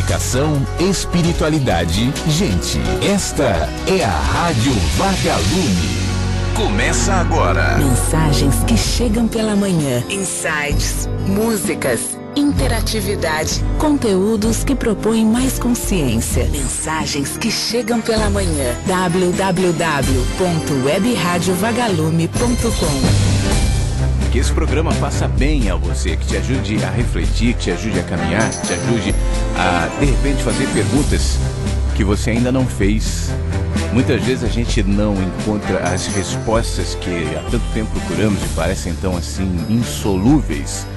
Comunicação, espiritualidade, gente. Esta é a Rádio Vagalume. Começa agora. Mensagens que chegam pela manhã. Insights, músicas, interatividade, conteúdos que propõem mais consciência. Mensagens que chegam pela manhã. www.webradiovagalume.com. Que esse programa faça bem a você, que te ajude a refletir, que te ajude a caminhar, que te ajude a, de repente, fazer perguntas que você ainda não fez. Muitas vezes a gente não encontra as respostas que há tanto tempo procuramos e parecem tão assim insolúveis.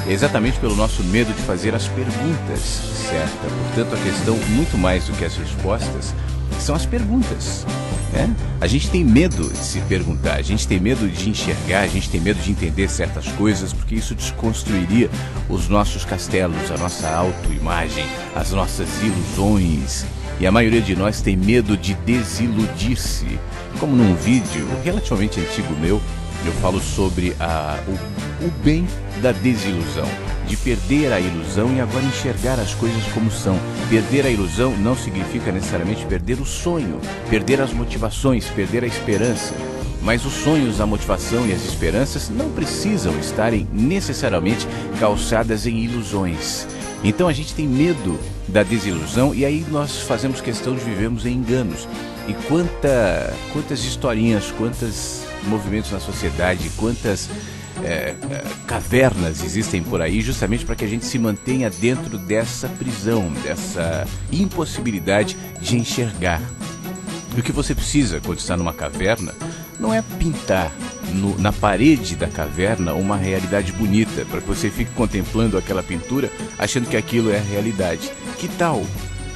É exatamente pelo nosso medo de fazer as perguntas certas. Portanto, a questão, muito mais do que as respostas, são as perguntas. Né? A gente tem medo de se perguntar, a gente tem medo de enxergar, a gente tem medo de entender certas coisas, porque isso desconstruiria os nossos castelos, a nossa autoimagem, as nossas ilusões. E a maioria de nós tem medo de desiludir-se. Como num vídeo relativamente antigo meu, eu falo sobre o bem da desilusão, de perder a ilusão e agora enxergar as coisas como são. Perder a ilusão não significa necessariamente perder o sonho, perder as motivações, perder a esperança. Mas os sonhos, a motivação e as esperanças não precisam estarem necessariamente calçadas em ilusões. Então a gente tem medo da desilusão e aí nós fazemos questão de vivermos em enganos. E quantas historinhas, quantos movimentos na sociedade, quantas cavernas existem por aí justamente para que a gente se mantenha dentro dessa prisão, dessa impossibilidade de enxergar. E o que você precisa quando está numa caverna não é pintar na parede da caverna uma realidade bonita, para que você fique contemplando aquela pintura achando que aquilo é a realidade. Que tal,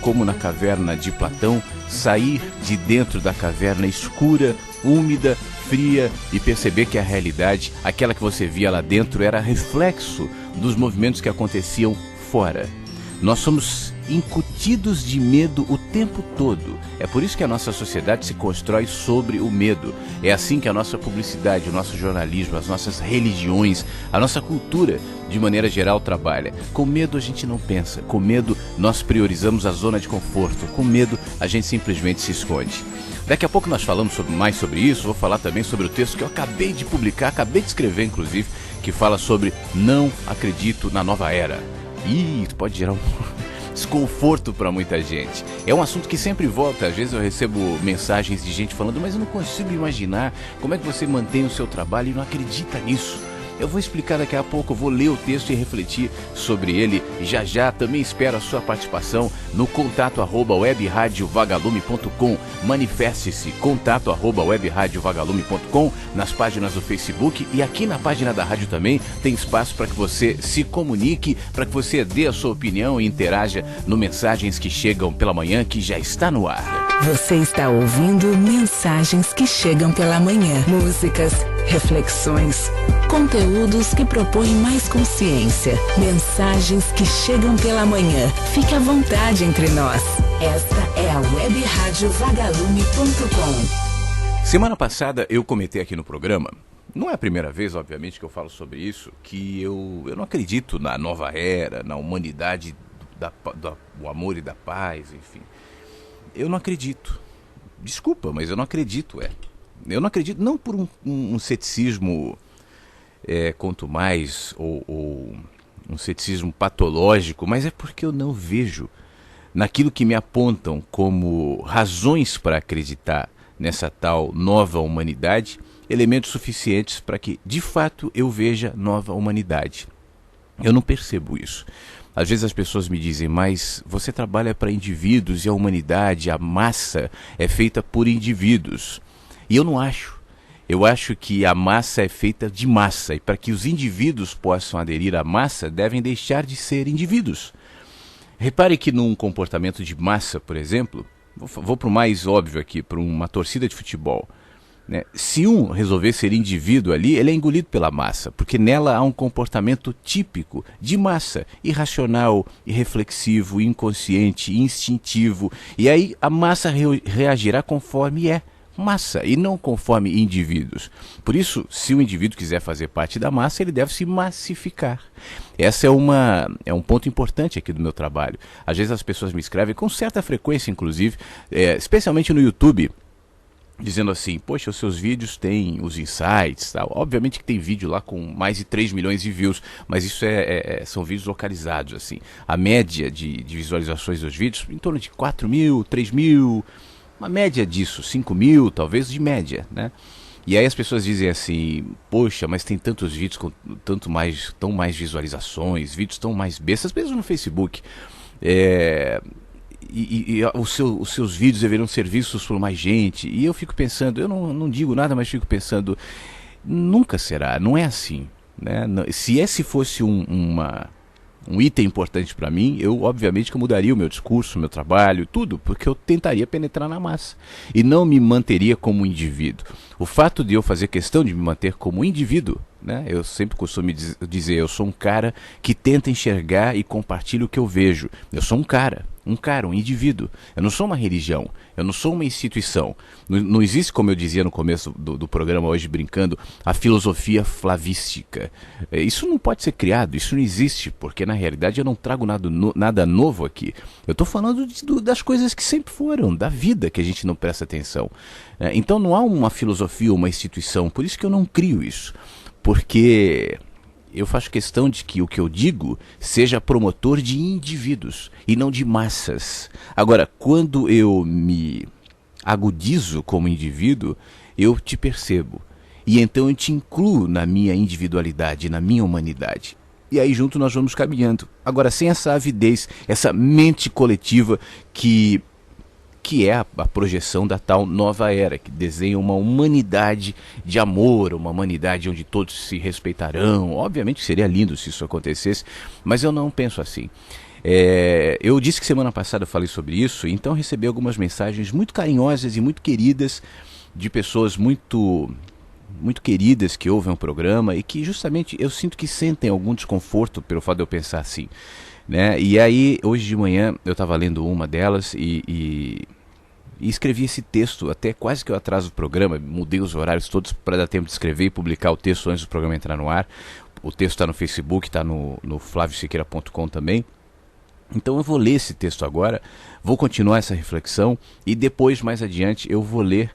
como na caverna de Platão, sair de dentro da caverna escura, úmida, fria e perceber que a realidade, aquela que você via lá dentro, era reflexo dos movimentos que aconteciam fora. Nós somos incutidos de medo o tempo todo. É por isso que a nossa sociedade se constrói sobre o medo. É assim que a nossa publicidade, o nosso jornalismo, as nossas religiões, a nossa cultura, de maneira geral, trabalha. Com medo a gente não pensa. Com medo nós priorizamos a zona de conforto. Com medo a gente simplesmente se esconde. Daqui a pouco nós falamos mais sobre isso. Vou falar também sobre o texto que eu acabei de publicar, acabei de escrever inclusive, que fala sobre não acredito na nova era. Isso pode gerar um desconforto para muita gente. É um assunto que sempre volta. Às vezes eu recebo mensagens de gente falando: mas eu não consigo imaginar como é que você mantém o seu trabalho e não acredita nisso. Eu vou explicar daqui a pouco, eu vou ler o texto e refletir sobre ele. Já já também espero a sua participação no contato@webradiovagalume.com. Manifeste-se, contato@webradiovagalume.com, nas páginas do Facebook e aqui na página da rádio também tem espaço para que você se comunique, para que você dê a sua opinião e interaja no Mensagens que Chegam pela Manhã, que já está no ar. Você está ouvindo Mensagens que Chegam pela Manhã. Músicas, reflexões, conteúdos que propõem mais consciência. Mensagens que chegam pela manhã. Fique à vontade entre nós. Esta é a webradiovagalume.com. Semana passada eu comentei aqui no programa, não é a primeira vez, obviamente, que eu falo sobre isso, que eu não acredito na nova era, na humanidade do amor e da paz, enfim. Eu não acredito. Desculpa, mas eu não acredito, Eu não acredito, não por um ceticismo quanto mais, ou um ceticismo patológico, mas é porque eu não vejo naquilo que me apontam como razões para acreditar nessa tal nova humanidade, elementos suficientes para que, de fato, eu veja nova humanidade. Eu não percebo isso. Às vezes as pessoas me dizem: mas você trabalha para indivíduos e a humanidade, a massa, é feita por indivíduos. E eu não acho. Eu acho que a massa é feita de massa, e para que os indivíduos possam aderir à massa, devem deixar de ser indivíduos. Repare que num comportamento de massa, por exemplo, vou para o mais óbvio aqui, para uma torcida de futebol, né? Se um resolver ser indivíduo ali, ele é engolido pela massa, porque nela há um comportamento típico de massa, irracional, irreflexivo, inconsciente, instintivo, e aí a massa reagirá conforme é. massa e não conforme indivíduos. Por isso, se o indivíduo quiser fazer parte da massa, ele deve se massificar. Essa é um ponto importante aqui do meu trabalho. Às vezes as pessoas me escrevem com certa frequência, inclusive, especialmente no YouTube, dizendo assim: poxa, os seus vídeos têm os insights, tal. Obviamente que tem vídeo lá com mais de 3 milhões de views, mas isso são vídeos localizados, assim. A média de visualizações dos vídeos, em torno de 4 mil, 3 mil, uma média disso, 5 mil, talvez, de média, né? E aí as pessoas dizem assim: poxa, mas tem tantos vídeos com tão mais visualizações, vídeos tão mais bestas, mesmo no Facebook. Os seus vídeos deveriam ser vistos por mais gente. E eu fico pensando, eu não digo nada, mas fico pensando, nunca será, não é assim, né? Se esse fosse um item importante para mim, eu obviamente que eu mudaria o meu discurso, o meu trabalho, tudo, porque eu tentaria penetrar na massa e não me manteria como indivíduo. O fato de eu fazer questão de me manter como indivíduo, né? Eu sempre costumo dizer, eu sou um cara que tenta enxergar e compartilha o que eu vejo. Eu sou um indivíduo. Eu não sou uma religião, eu não sou uma instituição. Não existe, como eu dizia no começo do programa hoje, brincando, a filosofia flavística. Isso não pode ser criado, isso não existe, porque na realidade eu não trago nada novo aqui. Eu estou falando das coisas que sempre foram, da vida que a gente não presta atenção. Então não há uma filosofia, uma instituição, por isso que eu não crio isso. Porque eu faço questão de que o que eu digo seja promotor de indivíduos e não de massas. Agora, quando eu me agudizo como indivíduo, eu te percebo. E então eu te incluo na minha individualidade, na minha humanidade. E aí junto nós vamos caminhando. Agora, sem essa avidez, essa mente coletiva que é a projeção da tal nova era, que desenha uma humanidade de amor, uma humanidade onde todos se respeitarão. Obviamente seria lindo se isso acontecesse, mas eu não penso assim. Eu disse que semana passada eu falei sobre isso, então recebi algumas mensagens muito carinhosas e muito queridas, de pessoas muito queridas que ouvem o programa e que justamente eu sinto que sentem algum desconforto pelo fato de eu pensar assim, né? E aí, hoje de manhã, eu estava lendo uma delas e escrevi esse texto, até quase que eu atraso o programa, mudei os horários todos para dar tempo de escrever e publicar o texto antes do programa entrar no ar. O texto está no Facebook, está no flaviosequeira.com também. Então eu vou ler esse texto agora, vou continuar essa reflexão e depois, mais adiante, eu vou ler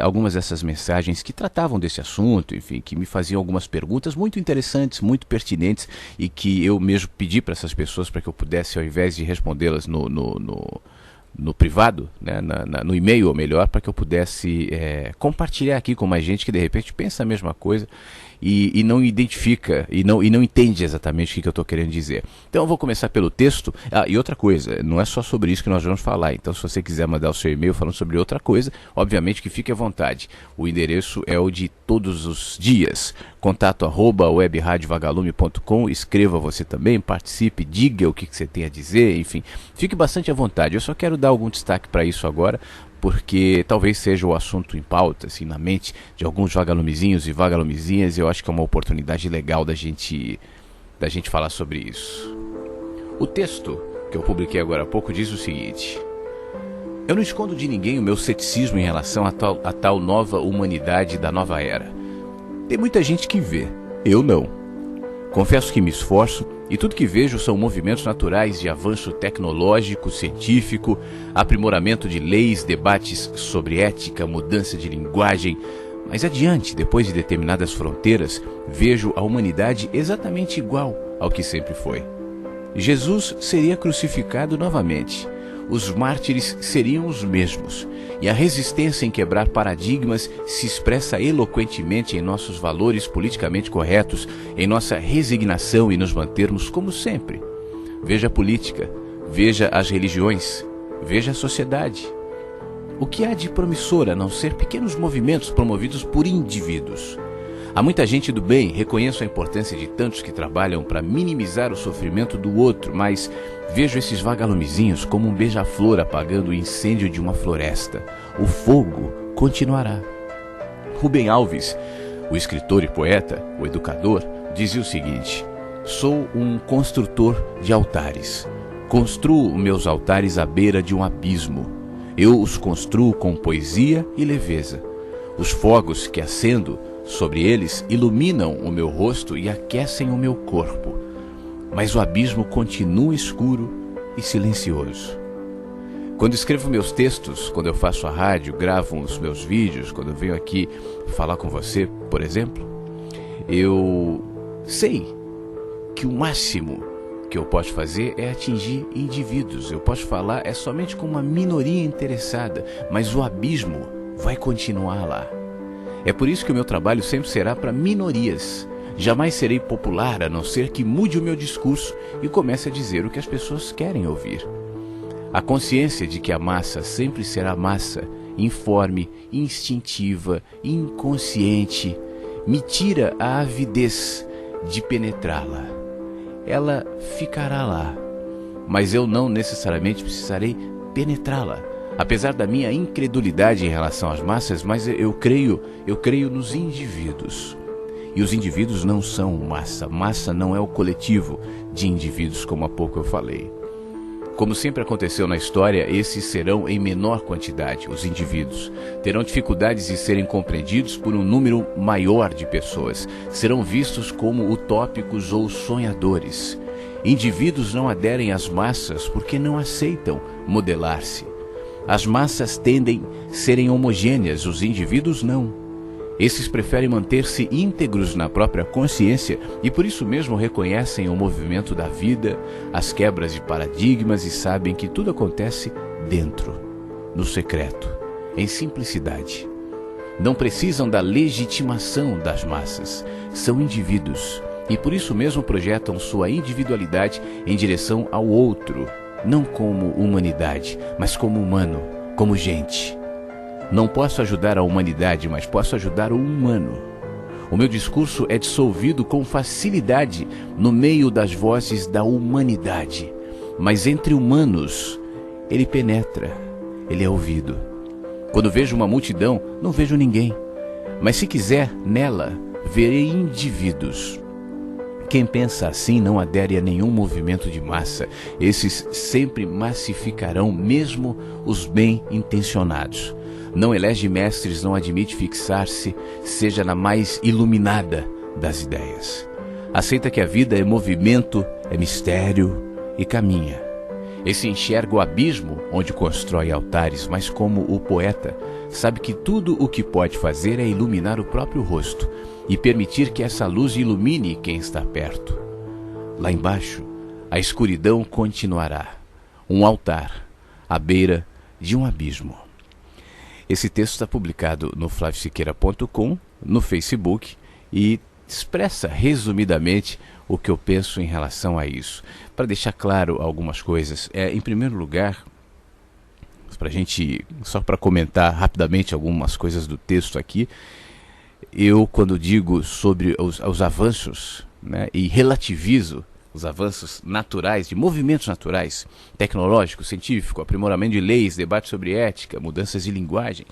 algumas dessas mensagens que tratavam desse assunto, enfim, que me faziam algumas perguntas muito interessantes, muito pertinentes e que eu mesmo pedi para essas pessoas para que eu pudesse, ao invés de respondê-las no privado, né, no e-mail, ou melhor, para que eu pudesse compartilhar aqui com mais gente que de repente pensa a mesma coisa e não identifica e não entende exatamente o que eu estou querendo dizer. Então eu vou começar pelo texto. E outra coisa, não é só sobre isso que nós vamos falar. Então se você quiser mandar o seu e-mail falando sobre outra coisa, obviamente que fique à vontade. O endereço é o de todos os dias, contato@webradiovagalume.com. Escreva você também, participe, diga o que você tem a dizer, enfim, fique bastante à vontade. Eu só quero dar algum destaque para isso agora, porque talvez seja o assunto em pauta, assim, na mente de alguns vagalumezinhos e vagalumezinhas, e eu acho que é uma oportunidade legal da gente falar sobre isso. O texto que eu publiquei agora há pouco diz o seguinte: eu não escondo de ninguém o meu ceticismo em relação à tal nova humanidade da nova era. Tem muita gente que vê, eu não. Confesso que me esforço e tudo que vejo são movimentos naturais de avanço tecnológico, científico, aprimoramento de leis, debates sobre ética, mudança de linguagem. Mas adiante, depois de determinadas fronteiras, vejo a humanidade exatamente igual ao que sempre foi. Jesus seria crucificado novamente. Os mártires seriam os mesmos, e a resistência em quebrar paradigmas se expressa eloquentemente em nossos valores politicamente corretos, em nossa resignação e nos mantermos como sempre. Veja a política, veja as religiões, veja a sociedade. O que há de promissor a não ser pequenos movimentos promovidos por indivíduos? Há muita gente do bem, reconheço a importância de tantos que trabalham para minimizar o sofrimento do outro, mas vejo esses vagalumezinhos como um beija-flor apagando o incêndio de uma floresta. O fogo continuará. Rubem Alves, o escritor e poeta, o educador, dizia o seguinte: sou um construtor de altares. Construo meus altares à beira de um abismo. Eu os construo com poesia e leveza. Os fogos que acendo sobre eles iluminam o meu rosto e aquecem o meu corpo. Mas o abismo continua escuro e silencioso. Quando escrevo meus textos, quando eu faço a rádio, gravo os meus vídeos, quando eu venho aqui falar com você, por exemplo, eu sei que o máximo que eu posso fazer é atingir indivíduos. Eu posso falar somente com uma minoria interessada, mas o abismo vai continuar lá. É por isso que o meu trabalho sempre será para minorias. Jamais serei popular, a não ser que mude o meu discurso e comece a dizer o que as pessoas querem ouvir. A consciência de que a massa sempre será massa, informe, instintiva, inconsciente, me tira a avidez de penetrá-la. Ela ficará lá, mas eu não necessariamente precisarei penetrá-la. Apesar da minha incredulidade em relação às massas, mas eu creio nos indivíduos. E os indivíduos não são massa. Massa não é o coletivo de indivíduos, como há pouco eu falei. Como sempre aconteceu na história, esses serão em menor quantidade, os indivíduos. Terão dificuldades de serem compreendidos por um número maior de pessoas. Serão vistos como utópicos ou sonhadores. Indivíduos não aderem às massas porque não aceitam modelar-se. As massas tendem a serem homogêneas, os indivíduos não. Esses preferem manter-se íntegros na própria consciência e por isso mesmo reconhecem o movimento da vida, as quebras de paradigmas e sabem que tudo acontece dentro, no secreto, em simplicidade. Não precisam da legitimação das massas, são indivíduos e por isso mesmo projetam sua individualidade em direção ao outro, não como humanidade, mas como humano, como gente. Não posso ajudar a humanidade, mas posso ajudar o humano. O meu discurso é dissolvido com facilidade no meio das vozes da humanidade. Mas entre humanos, ele penetra, ele é ouvido. Quando vejo uma multidão, não vejo ninguém. Mas se quiser, nela, verei indivíduos. Quem pensa assim não adere a nenhum movimento de massa. Esses sempre massificarão, mesmo os bem-intencionados. Não elege mestres, não admite fixar-se, seja na mais iluminada das ideias. Aceita que a vida é movimento, é mistério e caminha. Esse enxerga o abismo onde constrói altares, mas como o poeta, sabe que tudo o que pode fazer é iluminar o próprio rosto e permitir que essa luz ilumine quem está perto. Lá embaixo, a escuridão continuará, um altar à beira de um abismo. Esse texto está publicado no flaviosiqueira.com, no Facebook, e expressa resumidamente o que eu penso em relação a isso. Para deixar claro algumas coisas, em primeiro lugar, só para comentar rapidamente algumas coisas do texto aqui, eu quando digo sobre os avanços, né, e relativizo os avanços naturais, de movimentos naturais, tecnológicos, científicos, aprimoramento de leis, debate sobre ética, mudanças de linguagem.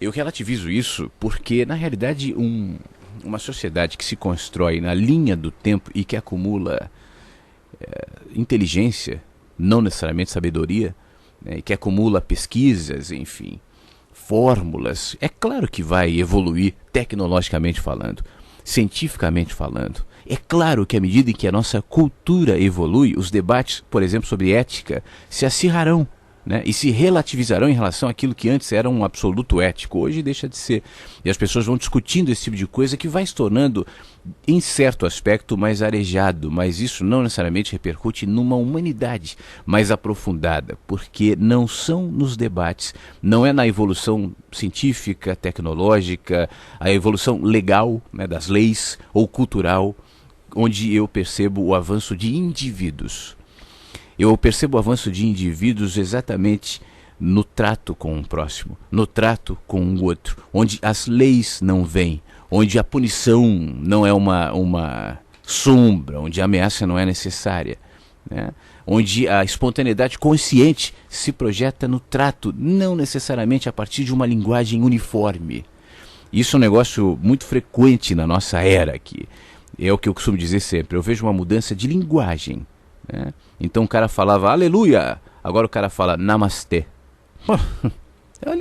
Eu relativizo isso porque, na realidade, uma sociedade que se constrói na linha do tempo e que acumula inteligência, não necessariamente sabedoria, né, e que acumula pesquisas, enfim, fórmulas, é claro que vai evoluir tecnologicamente falando, cientificamente falando. É claro que à medida em que a nossa cultura evolui, os debates, por exemplo, sobre ética, se acirrarão, né, e se relativizarão em relação àquilo que antes era um absoluto ético, hoje deixa de ser. E as pessoas vão discutindo esse tipo de coisa que vai se tornando, em certo aspecto, mais arejado, mas isso não necessariamente repercute numa humanidade mais aprofundada, porque não são nos debates, não é na evolução científica, tecnológica, a evolução legal, né, das leis, ou cultural, onde eu percebo o avanço de indivíduos. Eu percebo o avanço de indivíduos exatamente no trato com o próximo, no trato com o outro, onde as leis não vêm, onde a punição não é uma sombra, onde a ameaça não é necessária, né? Onde a espontaneidade consciente se projeta no trato, não necessariamente a partir de uma linguagem uniforme. Isso é um negócio muito frequente na nossa era aqui. É o que eu costumo dizer sempre, eu vejo uma mudança de linguagem, né? Então o cara falava aleluia, agora o cara fala namastê. É a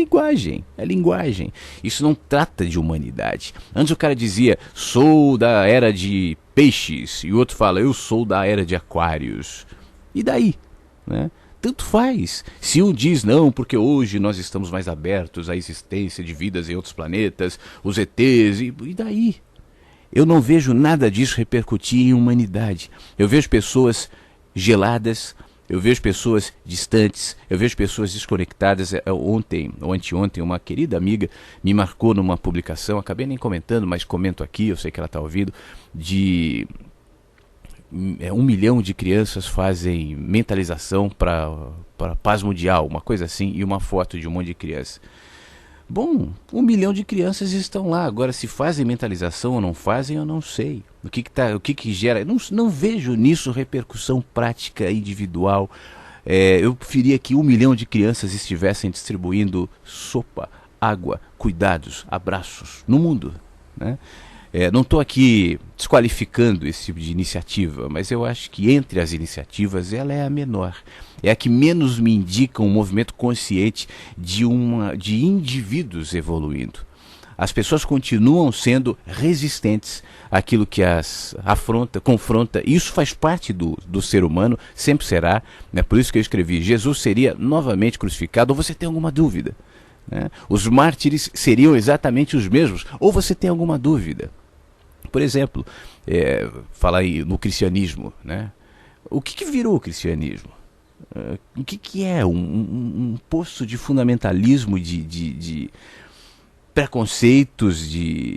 linguagem. Isso não trata de humanidade. Antes o cara dizia, sou da era de peixes, e o outro fala, eu sou da era de aquários. E daí? Né? Tanto faz. Se um diz não, porque hoje nós estamos mais abertos à existência de vidas em outros planetas, os ETs, e daí? Eu não vejo nada disso repercutir em humanidade. Eu vejo pessoas geladas, eu vejo pessoas distantes, eu vejo pessoas desconectadas. Ontem ou anteontem, uma querida amiga me marcou numa publicação, acabei nem comentando, mas comento aqui, eu sei que ela está ouvindo, de 1 milhão de crianças fazem mentalização para paz mundial, uma coisa assim, e uma foto de um monte de criança. Bom, 1 milhão de crianças estão lá. Agora, se fazem mentalização ou não fazem, eu não sei. O que gera... Não vejo nisso repercussão prática, individual. Eu preferia que 1 milhão de crianças estivessem distribuindo sopa, água, cuidados, abraços no mundo, né? Não estou aqui desqualificando esse tipo de iniciativa, mas eu acho que entre as iniciativas ela é a menor. É a que menos me indica um movimento consciente de indivíduos evoluindo. As pessoas continuam sendo resistentes àquilo que as confronta. Isso faz parte do ser humano, sempre será. É por isso que eu escrevi, Jesus seria novamente crucificado, ou você tem alguma dúvida? Os mártires seriam exatamente os mesmos, ou você tem alguma dúvida? Por exemplo, falar aí no cristianismo, né? O que virou o cristianismo? O que é um poço de fundamentalismo, de preconceitos,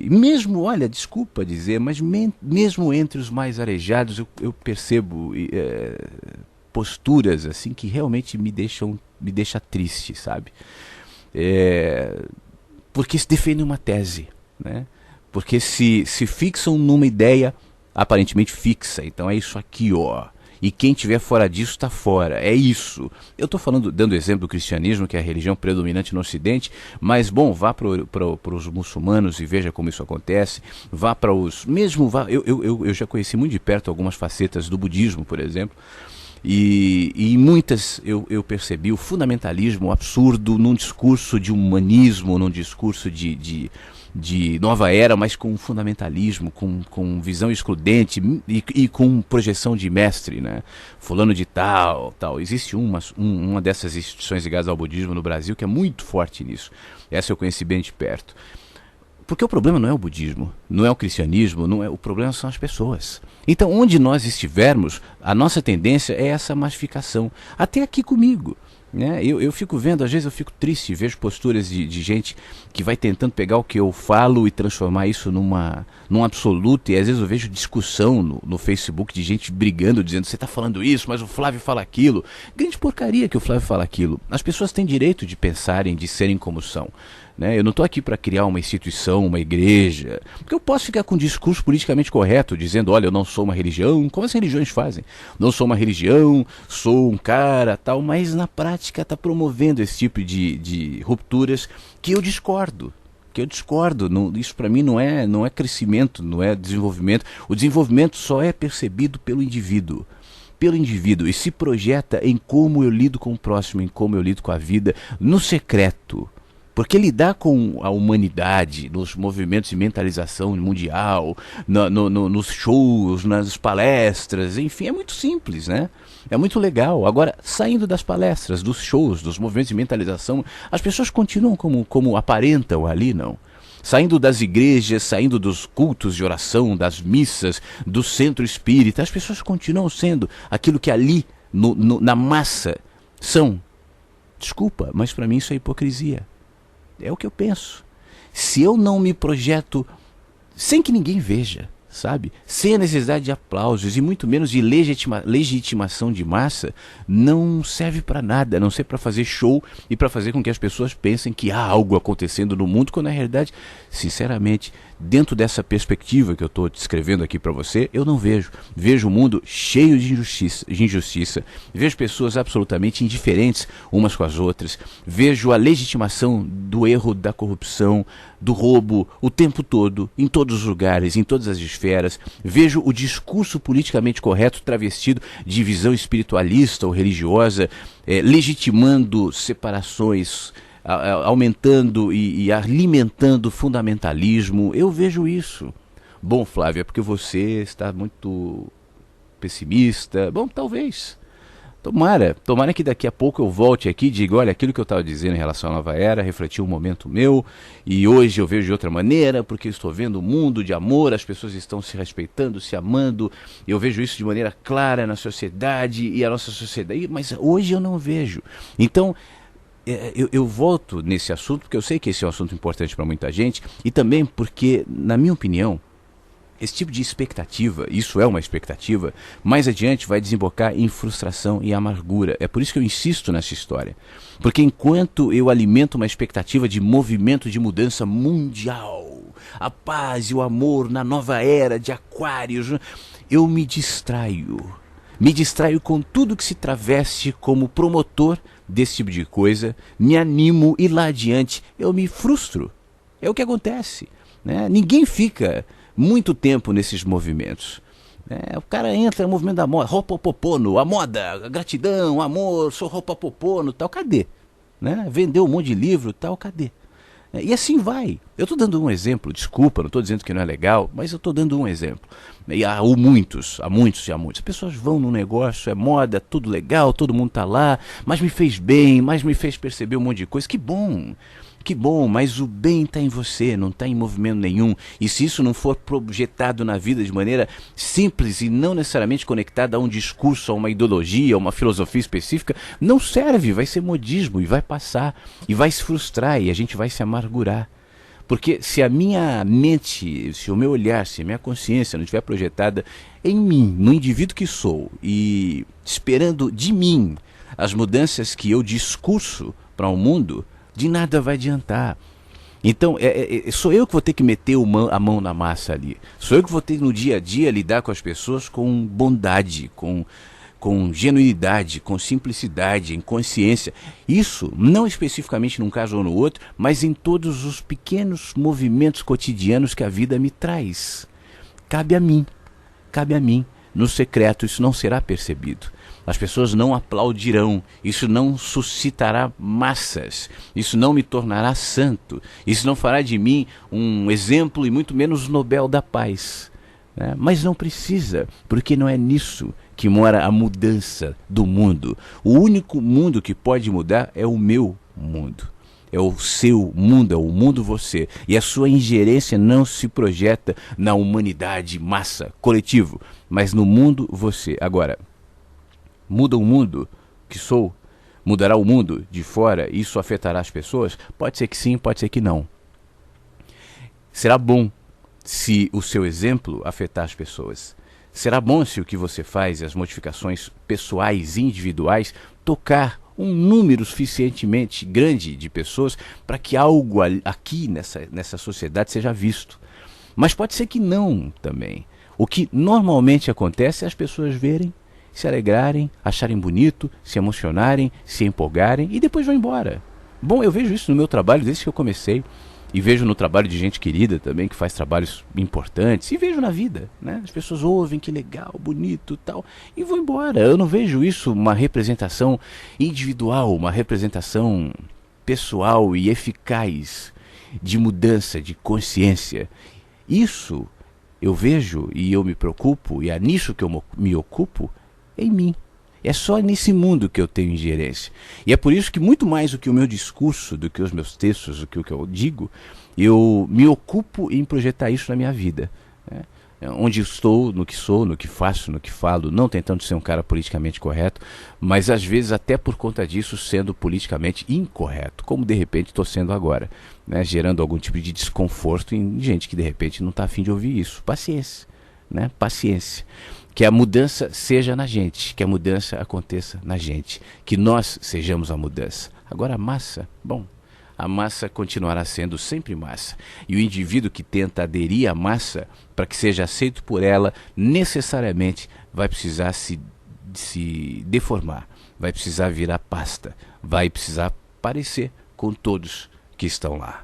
mesmo, olha, desculpa dizer, mas mesmo entre os mais arejados eu percebo posturas assim que realmente me deixa triste, sabe? Porque se defendem uma tese, né? Porque se fixam numa ideia aparentemente fixa. Então é isso aqui, ó. E quem estiver fora disso está fora. É isso. Eu estou dando exemplo do cristianismo, que é a religião predominante no Ocidente, mas, bom, vá para os muçulmanos e veja como isso acontece. Vá para os... Eu já conheci muito de perto algumas facetas do budismo, por exemplo. E em muitas eu percebi o fundamentalismo absurdo num discurso de humanismo, num discurso de nova era, mas com fundamentalismo, com visão excludente e com projeção de mestre, né? Fulano de tal. Existe uma dessas instituições ligadas ao budismo no Brasil que é muito forte nisso. Essa eu conheci bem de perto. Porque o problema não é o budismo, não é o cristianismo, o problema são as pessoas. Então, onde nós estivermos, a nossa tendência é essa massificação. Até aqui comigo, né? Eu fico vendo, às vezes eu fico triste, vejo posturas de gente que vai tentando pegar o que eu falo e transformar isso num absoluto, e às vezes eu vejo discussão no Facebook de gente brigando, dizendo, você está falando isso, mas o Flávio fala aquilo. Grande porcaria que o Flávio fala aquilo. As pessoas têm direito de pensarem, de serem como são. Eu não estou aqui para criar uma instituição, uma igreja, porque eu posso ficar com um discurso politicamente correto, dizendo, olha, eu não sou uma religião, como as religiões fazem. Não sou uma religião, sou um cara, tal, mas na prática está promovendo esse tipo de rupturas que eu discordo. Isso para mim não é crescimento, não é desenvolvimento. O desenvolvimento só é percebido pelo indivíduo, e se projeta em como eu lido com o próximo, em como eu lido com a vida, no secreto. Porque lidar com a humanidade, nos movimentos de mentalização mundial, nos shows, nas palestras, enfim, é muito simples, né? É muito legal. Agora, saindo das palestras, dos shows, dos movimentos de mentalização, as pessoas continuam como aparentam ali, não? Saindo das igrejas, saindo dos cultos de oração, das missas, do centro espírita, as pessoas continuam sendo aquilo que ali, na massa, são. Desculpa, mas para mim isso é hipocrisia. É o que eu penso. Se eu não me projeto sem que ninguém veja, sabe? Sem a necessidade de aplausos e muito menos de legitimação de massa, não serve para nada, a não ser para fazer show e para fazer com que as pessoas pensem que há algo acontecendo no mundo, quando na realidade, sinceramente, dentro dessa perspectiva que eu estou descrevendo aqui para você, eu não vejo. Vejo o mundo cheio de injustiça, vejo pessoas absolutamente indiferentes umas com as outras, vejo a legitimação do erro, da corrupção, do roubo, o tempo todo, em todos os lugares, em todas as esferas. esferas, vejo o discurso politicamente correto travestido de visão espiritualista ou religiosa, legitimando separações, aumentando e alimentando fundamentalismo. Eu vejo isso. Bom, Flávia, é porque você está muito pessimista. Bom, talvez. Tomara que daqui a pouco eu volte aqui e diga, olha, aquilo que eu estava dizendo em relação à nova era refletiu um momento meu, e hoje eu vejo de outra maneira, porque eu estou vendo um mundo de amor, as pessoas estão se respeitando, se amando, eu vejo isso de maneira clara na sociedade, e a nossa sociedade, mas hoje eu não vejo. Então, eu volto nesse assunto, porque eu sei que esse é um assunto importante para muita gente, e também porque, na minha opinião, esse tipo de expectativa, isso é uma expectativa, mais adiante vai desembocar em frustração e amargura. É por isso que eu insisto nessa história. Porque enquanto eu alimento uma expectativa de movimento de mudança mundial, a paz e o amor na nova era de Aquários, eu me distraio. Me distraio com tudo que se traveste como promotor desse tipo de coisa, me animo e lá adiante eu me frustro. É o que acontece, né? Ninguém fica muito tempo nesses movimentos. O cara entra no movimento da moda, Ho'oponopono, a moda, a gratidão, o amor, sou Ho'oponopono, tal, cadê? Né? Vendeu um monte de livro, tal, cadê? E assim vai. Eu estou dando um exemplo, desculpa, não estou dizendo que não é legal, mas eu estou dando um exemplo. E há muitos. As pessoas vão no negócio, é moda, tudo legal, todo mundo está lá, mas me fez bem, mas me fez perceber um monte de coisa. Que bom, mas o bem está em você, não está em movimento nenhum. E se isso não for projetado na vida de maneira simples e não necessariamente conectada a um discurso, a uma ideologia, a uma filosofia específica, não serve, vai ser modismo e vai passar, e vai se frustrar e a gente vai se amargurar. Porque se a minha mente, se o meu olhar, se a minha consciência não estiver projetada em mim, no indivíduo que sou, e esperando de mim as mudanças que eu discurso para o mundo, de nada vai adiantar. Então, sou eu que vou ter que meter a mão na massa ali. Sou eu que vou ter no dia a dia lidar com as pessoas com bondade, com genuinidade, com simplicidade, em consciência. Isso, não especificamente num caso ou no outro, mas em todos os pequenos movimentos cotidianos que a vida me traz. Cabe a mim. No secreto, isso não será percebido. As pessoas não aplaudirão, isso não suscitará massas, isso não me tornará santo, isso não fará de mim um exemplo e muito menos Nobel da Paz. Mas não precisa, porque não é nisso que mora a mudança do mundo. O único mundo que pode mudar é o meu mundo. É o seu mundo, é o mundo você. E a sua ingerência não se projeta na humanidade, massa, coletivo, mas no mundo você. Agora, muda o mundo que sou? Mudará o mundo de fora? Isso afetará as pessoas? Pode ser que sim, pode ser que não. Será bom se o seu exemplo afetar as pessoas. Será bom se o que você faz e as modificações pessoais e individuais tocar um número suficientemente grande de pessoas para que algo aqui nessa sociedade seja visto. Mas pode ser que não também. O que normalmente acontece é as pessoas verem, se alegrarem, acharem bonito, se emocionarem, se empolgarem e depois vão embora. Bom, eu vejo isso no meu trabalho desde que eu comecei. E vejo no trabalho de gente querida também, que faz trabalhos importantes. E vejo na vida, né? As pessoas ouvem, que legal, bonito, tal, e vão embora. Eu não vejo isso uma representação individual, uma representação pessoal e eficaz de mudança, de consciência. Isso eu vejo e eu me preocupo, e é nisso que eu me ocupo, em mim. É só nesse mundo que eu tenho ingerência. E é por isso que muito mais do que o meu discurso, do que os meus textos, do que o que eu digo, eu me ocupo em projetar isso na minha vida. Né? Onde estou, no que sou, no que faço, no que falo, não tentando ser um cara politicamente correto, mas às vezes até por conta disso sendo politicamente incorreto, como de repente estou sendo agora, né? Gerando algum tipo de desconforto em gente que de repente não está a fim de ouvir isso. Paciência, né? Paciência. Que a mudança seja na gente, que a mudança aconteça na gente, que nós sejamos a mudança. Agora a massa, bom, a massa continuará sendo sempre massa. E o indivíduo que tenta aderir à massa, para que seja aceito por ela, necessariamente vai precisar se deformar, vai precisar virar pasta, vai precisar parecer com todos que estão lá.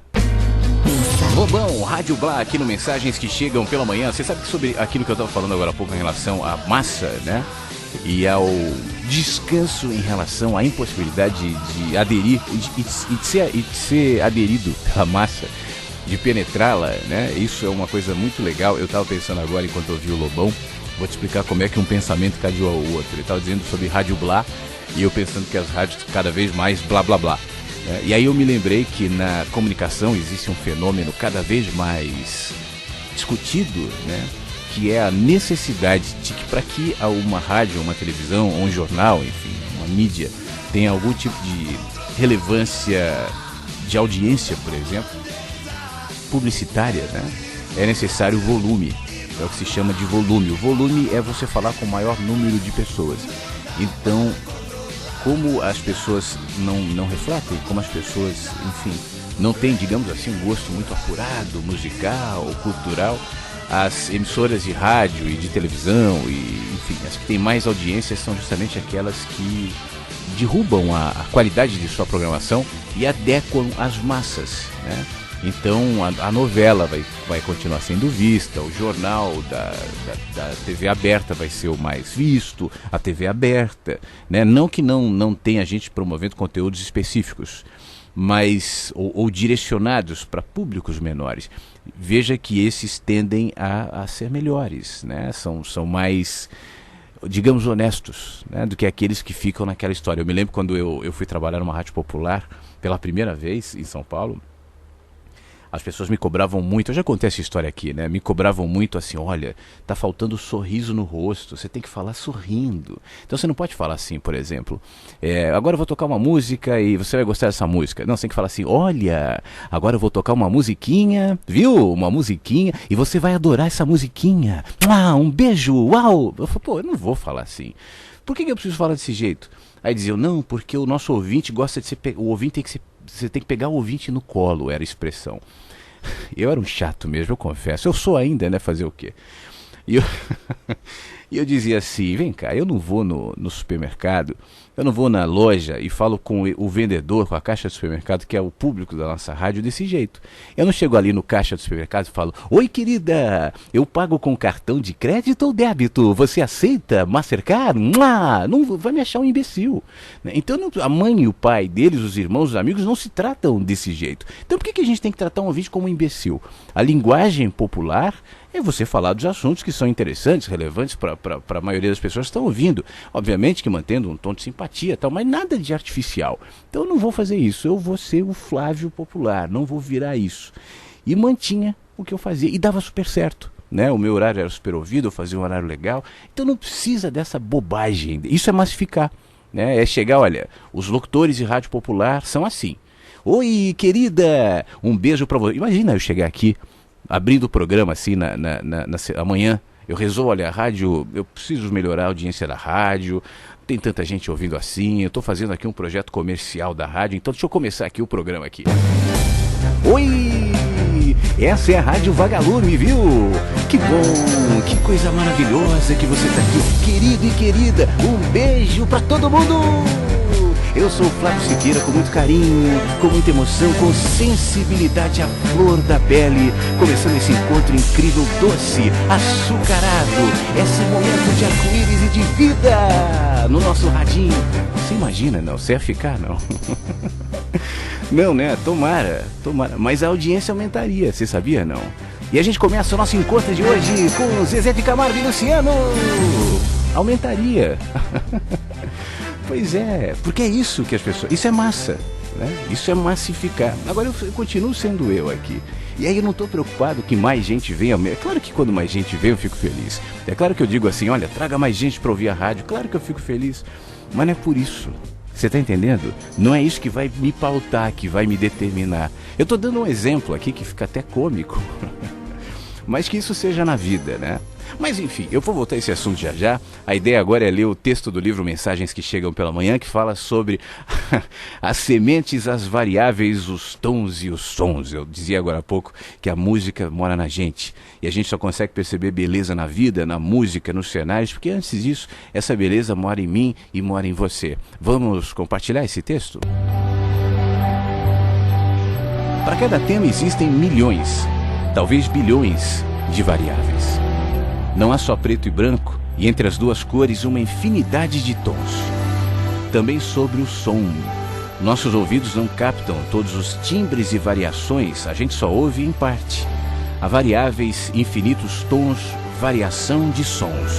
Lobão, Rádio Blá, aqui no Mensagens que Chegam pela Manhã. Você sabe que sobre aquilo que eu estava falando agora há pouco em relação à massa, né? E ao descanso em relação à impossibilidade de aderir e de ser aderido pela massa, de penetrá-la, né? Isso é uma coisa muito legal. Eu estava pensando agora enquanto ouvi o Lobão, vou te explicar como é que um pensamento cadeou ao outro. Ele estava dizendo sobre Rádio Blá e eu pensando que as rádios cada vez mais blá blá blá. E aí eu me lembrei que na comunicação existe um fenômeno cada vez mais discutido, né? Que é a necessidade de que para que uma rádio, uma televisão, ou um jornal, enfim, uma mídia, tenha algum tipo de relevância de audiência, por exemplo, publicitária, né? É necessário volume, é o que se chama de volume. O volume é você falar com o maior número de pessoas. Então, como as pessoas não refletem, como as pessoas, enfim, não têm, digamos assim, um gosto muito apurado, musical ou cultural, as emissoras de rádio e de televisão, e, enfim, as que têm mais audiência são justamente aquelas que derrubam a qualidade de sua programação e adequam as massas, né? Então a novela vai continuar sendo vista, o jornal da TV aberta vai ser o mais visto, a TV aberta, né? Não que não tenha gente promovendo conteúdos específicos, mas ou direcionados para públicos menores. Veja que esses tendem a ser melhores, né? São mais, digamos, honestos, né? Do que aqueles que ficam naquela história. Eu me lembro quando eu fui trabalhar numa rádio popular pela primeira vez em São Paulo. As pessoas me cobravam muito, eu já contei essa história aqui, né? Me cobravam muito assim, olha, tá faltando sorriso no rosto, você tem que falar sorrindo. Então você não pode falar assim, por exemplo, agora eu vou tocar uma música e você vai gostar dessa música. Não, você tem que falar assim, olha, agora eu vou tocar uma musiquinha, viu? Uma musiquinha, e você vai adorar essa musiquinha. Um beijo, uau! Eu falei, pô, eu não vou falar assim. Por que eu preciso falar desse jeito? Aí diziam, não, porque o nosso ouvinte gosta de ser, o ouvinte tem que ser, você tem que pegar o ouvinte no colo, era a expressão. Eu era um chato mesmo, eu confesso. Eu sou ainda, né? Fazer o quê? E eu dizia assim, vem cá, eu não vou no supermercado, eu não vou na loja e falo com o vendedor, com a caixa do supermercado, que é o público da nossa rádio, desse jeito. Eu não chego ali no caixa do supermercado e falo, oi querida, eu pago com cartão de crédito ou débito? Você aceita Mastercard? Não vai me achar um imbecil. Então a mãe e o pai deles, os irmãos, os amigos, não se tratam desse jeito. Então por que a gente tem que tratar um ouvinte como um imbecil? A linguagem popular é você falar dos assuntos que são interessantes, relevantes para a maioria das pessoas que estão ouvindo. Obviamente que mantendo um tom de simpatia e tal, mas nada de artificial. Então eu não vou fazer isso, eu vou ser o Flávio popular, não vou virar isso. E mantinha o que eu fazia, e dava super certo, né? O meu horário era super ouvido, eu fazia um horário legal, então não precisa dessa bobagem, isso é massificar, né? É chegar, olha, os locutores de rádio popular são assim. Oi, querida, um beijo para você. Imagina eu chegar aqui, abrindo o programa assim amanhã, eu resolvo, olha, a rádio, eu preciso melhorar a audiência da rádio, tem tanta gente ouvindo assim, eu estou fazendo aqui um projeto comercial da rádio, então deixa eu começar aqui o programa aqui. Oi, essa é a Rádio Vagalume, viu? Que bom, que coisa maravilhosa que você está aqui, querido e querida, um beijo para todo mundo! Eu sou o Flávio Siqueira, com muito carinho, com muita emoção, com sensibilidade à flor da pele, começando esse encontro incrível, doce, açucarado, esse momento de arco-íris e de vida no nosso radinho. Você imagina, não? Você ia ficar, não? Não, né? Tomara, mas a audiência aumentaria, você sabia, não? E a gente começa o nosso encontro de hoje com Zezé de Camargo e Luciano. Aumentaria. Pois é, porque é isso que as pessoas... Isso é massa, né? Isso é massificar. Agora eu continuo sendo eu aqui. E aí eu não estou preocupado que mais gente venha. É claro que quando mais gente vem eu fico feliz. É claro que eu digo assim, olha, traga mais gente para ouvir a rádio. Claro que eu fico feliz. Mas não é por isso. Você está entendendo? Não é isso que vai me pautar, que vai me determinar. Eu estou dando um exemplo aqui que fica até cômico. Mas que isso seja na vida, né? Mas enfim, eu vou voltar a esse assunto já já. A ideia agora é ler o texto do livro Mensagens que Chegam pela Manhã, que fala sobre as sementes, as variáveis, os tons e os sons. Eu dizia agora há pouco que a música mora na gente. E a gente só consegue perceber beleza na vida, na música, nos cenários, porque antes disso, essa beleza mora em mim e mora em você. Vamos compartilhar esse texto? Para cada tema existem milhões, talvez bilhões de variáveis. Não há só preto e branco, e entre as duas cores uma infinidade de tons. Também sobre o som. Nossos ouvidos não captam todos os timbres e variações, a gente só ouve em parte. Há variáveis, infinitos tons, variação de sons.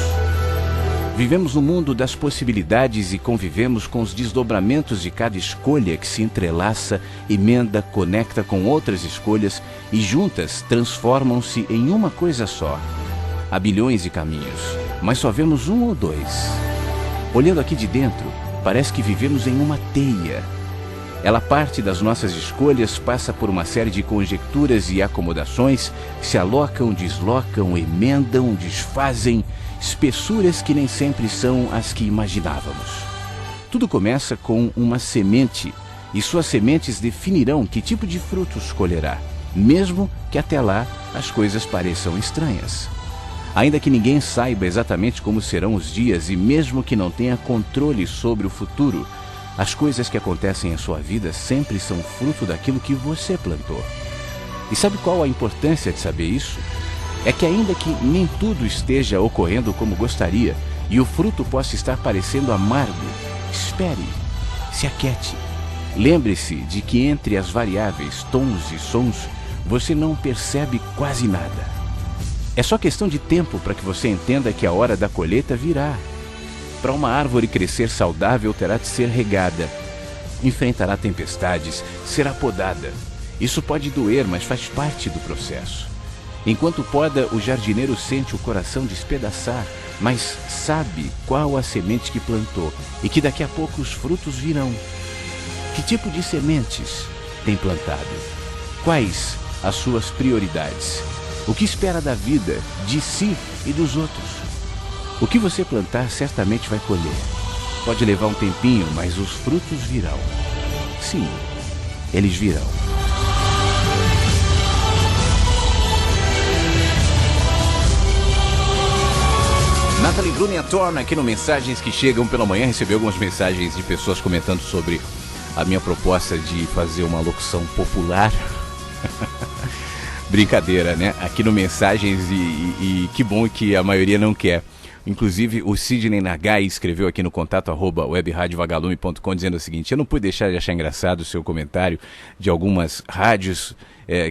Vivemos no mundo das possibilidades e convivemos com os desdobramentos de cada escolha que se entrelaça, emenda, conecta com outras escolhas e juntas transformam-se em uma coisa só. Há bilhões de caminhos, mas só vemos um ou dois. Olhando aqui de dentro, parece que vivemos em uma teia. Ela parte das nossas escolhas, passa por uma série de conjecturas e acomodações, se alocam, deslocam, emendam, desfazem, espessuras que nem sempre são as que imaginávamos. Tudo começa com uma semente, e suas sementes definirão que tipo de frutos colherá, mesmo que até lá as coisas pareçam estranhas. Ainda que ninguém saiba exatamente como serão os dias e mesmo que não tenha controle sobre o futuro, as coisas que acontecem em sua vida sempre são fruto daquilo que você plantou. E sabe qual a importância de saber isso? É que ainda que nem tudo esteja ocorrendo como gostaria e o fruto possa estar parecendo amargo, espere, se aquiete. Lembre-se de que entre as variáveis, tons e sons, você não percebe quase nada. É só questão de tempo para que você entenda que a hora da colheita virá. Para uma árvore crescer saudável, terá de ser regada. Enfrentará tempestades, será podada. Isso pode doer, mas faz parte do processo. Enquanto poda, o jardineiro sente o coração despedaçar, mas sabe qual a semente que plantou e que daqui a pouco os frutos virão. Que tipo de sementes tem plantado? Quais as suas prioridades? O que espera da vida, de si e dos outros? O que você plantar certamente vai colher. Pode levar um tempinho, mas os frutos virão. Sim, eles virão. Nathalie Brunner Thorne aqui no Mensagens que Chegam pela Manhã. Recebi algumas mensagens de pessoas comentando sobre a minha proposta de fazer uma locução popular. Brincadeira, né? Aqui no Mensagens e que bom que a maioria não quer. Inclusive, o Sidney Nagai escreveu aqui no contato@webradiovagalume.com dizendo o seguinte: eu não pude deixar de achar engraçado o seu comentário de algumas rádios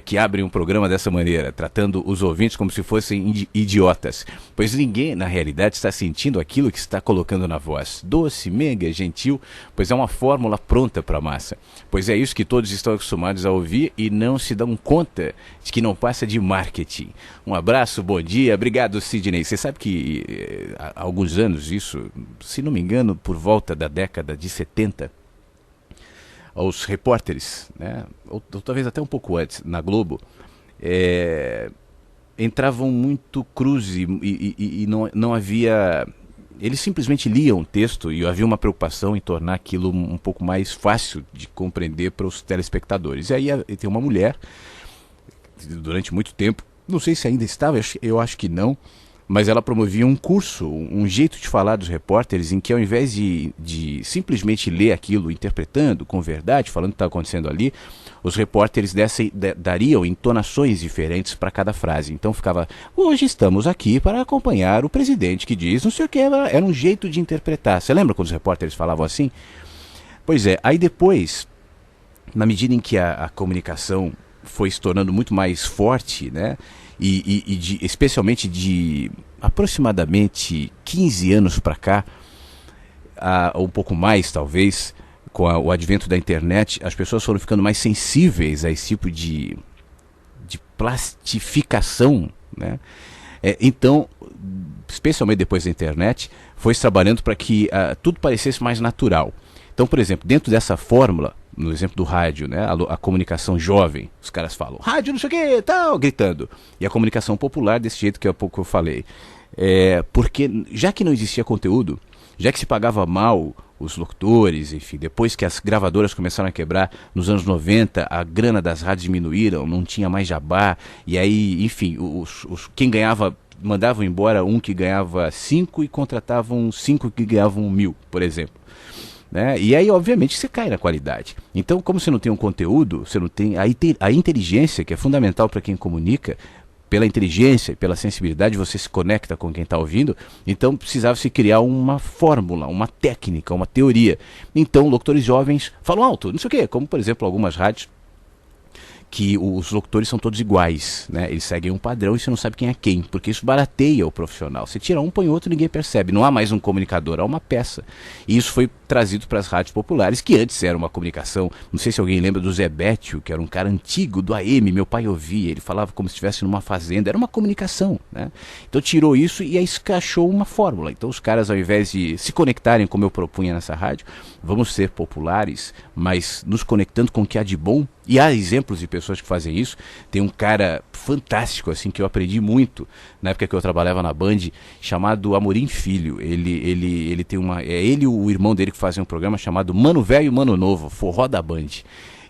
que abrem um programa dessa maneira, tratando os ouvintes como se fossem idiotas. Pois ninguém, na realidade, está sentindo aquilo que está colocando na voz. Doce, meiga, gentil, pois é uma fórmula pronta para a massa. Pois é isso que todos estão acostumados a ouvir e não se dão conta de que não passa de marketing. Um abraço, bom dia, obrigado, Sidney. Você sabe que há alguns anos, isso, se não me engano, por volta da década de 70, os repórteres, né, ou talvez até um pouco antes, na Globo, entravam muito cruz e não havia... Eles simplesmente liam o texto e havia uma preocupação em tornar aquilo um pouco mais fácil de compreender para os telespectadores. E aí tem uma mulher, durante muito tempo, não sei se ainda estava, eu acho que não, mas ela promovia um curso, um jeito de falar dos repórteres, em que ao invés de simplesmente ler aquilo, interpretando com verdade, falando o que está acontecendo ali, os repórteres dariam entonações diferentes para cada frase. Então ficava, hoje estamos aqui para acompanhar o presidente que diz, não sei o que, era um jeito de interpretar. Você lembra quando os repórteres falavam assim? Pois é, aí depois, na medida em que a comunicação foi se tornando muito mais forte, né? Especialmente de aproximadamente 15 anos para cá, ou um pouco mais talvez, com o advento da internet, as pessoas foram ficando mais sensíveis a esse tipo de plastificação, né? Então, especialmente depois da internet, foi se trabalhando para que tudo parecesse mais natural. Então, por exemplo, dentro dessa fórmula, no exemplo do rádio, né, a comunicação jovem, os caras falam, rádio não sei o que, tal, gritando. E a comunicação popular desse jeito que há pouco eu falei. Porque já que não existia conteúdo, já que se pagava mal os locutores, enfim, depois que as gravadoras começaram a quebrar nos anos 90, a grana das rádios diminuíram, não tinha mais jabá, e aí, enfim, quem ganhava, mandavam embora um que ganhava 5 e contratavam 5 que ganhavam 1.000, por exemplo. né? E aí, obviamente, você cai na qualidade. Então, como você não tem um conteúdo, você não tem a inteligência, que é fundamental para quem comunica. Pela inteligência e pela sensibilidade você se conecta com quem está ouvindo, então precisava se criar uma fórmula, uma técnica, uma teoria. Então locutores jovens falam alto, não sei o quê, como por exemplo algumas rádios que os locutores são todos iguais, né? Eles seguem um padrão e você não sabe quem é quem, porque isso barateia o profissional. Você tira um, põe outro, ninguém percebe. Não há mais um comunicador, há uma peça. E isso foi trazido para as rádios populares, que antes era uma comunicação, não sei se alguém lembra do Zé Bétio, que era um cara antigo do AM, meu pai ouvia, ele falava como se estivesse numa fazenda, era uma comunicação, né? Então tirou isso e aí escachou uma fórmula. Então os caras, ao invés de se conectarem como eu propunha nessa rádio, vamos ser populares, mas nos conectando com o que há de bom. E há exemplos de pessoas que fazem isso. Tem um cara fantástico, assim, que eu aprendi muito na época que eu trabalhava na Band, chamado Amorim Filho. Ele tem uma... É ele e o irmão dele que fazem um programa chamado Mano Velho, Mano Novo, Forró da Band.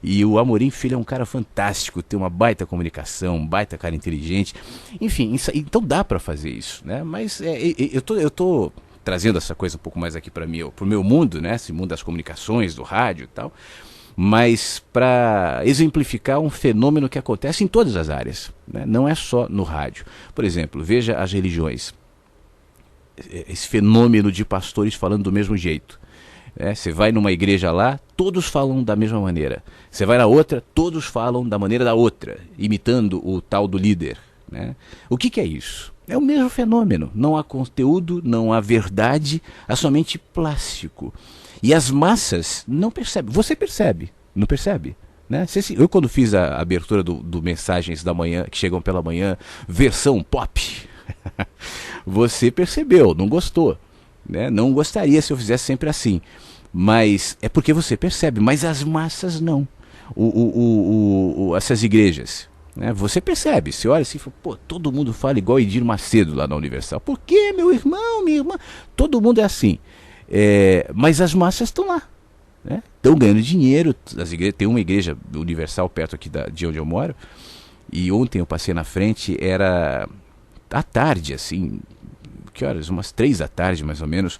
E o Amorim Filho é um cara fantástico, tem uma baita comunicação, um baita cara inteligente. Enfim, então dá para fazer isso, né? Mas eu tô trazendo essa coisa um pouco mais aqui para o meu mundo, né? Esse mundo das comunicações, do rádio e tal. Mas para exemplificar um fenômeno que acontece em todas as áreas, né? Não é só no rádio. Por exemplo, veja as religiões. Esse fenômeno de pastores falando do mesmo jeito. Você vai numa igreja lá, todos falam da mesma maneira. Você vai na outra, todos falam da maneira da outra, imitando o tal do líder, né? O que é isso? É o mesmo fenômeno. Não há conteúdo, não há verdade, há somente plástico. E as massas não percebem. Você percebe, não percebe? Né? Eu quando fiz a abertura do Mensagens da Manhã, que chegam pela manhã, versão pop, você percebeu, não gostou, né? Não gostaria se eu fizesse sempre assim. Mas é porque você percebe, mas as massas não. Essas igrejas, né? Você percebe, você olha assim e fala, pô, todo mundo fala igual Edir Macedo lá na Universal. Por quê, meu irmão, minha irmã? Todo mundo é assim. Mas as massas estão lá, né? Estão ganhando dinheiro. Tem uma igreja universal perto aqui de onde eu moro, e ontem eu passei na frente, era à tarde, assim, que horas? Umas 3 da tarde mais ou menos,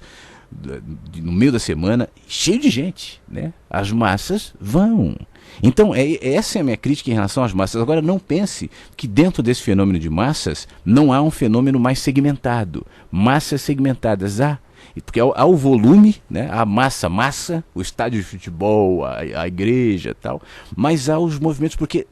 no meio da semana, cheio de gente, né? As massas vão. Então essa é a minha crítica em relação às massas. Agora não pense que dentro desse fenômeno de massas não há um fenômeno mais segmentado. Massas segmentadas há. Porque há o volume, né? A massa, o estádio de futebol, a igreja e tal, mas há os movimentos, porque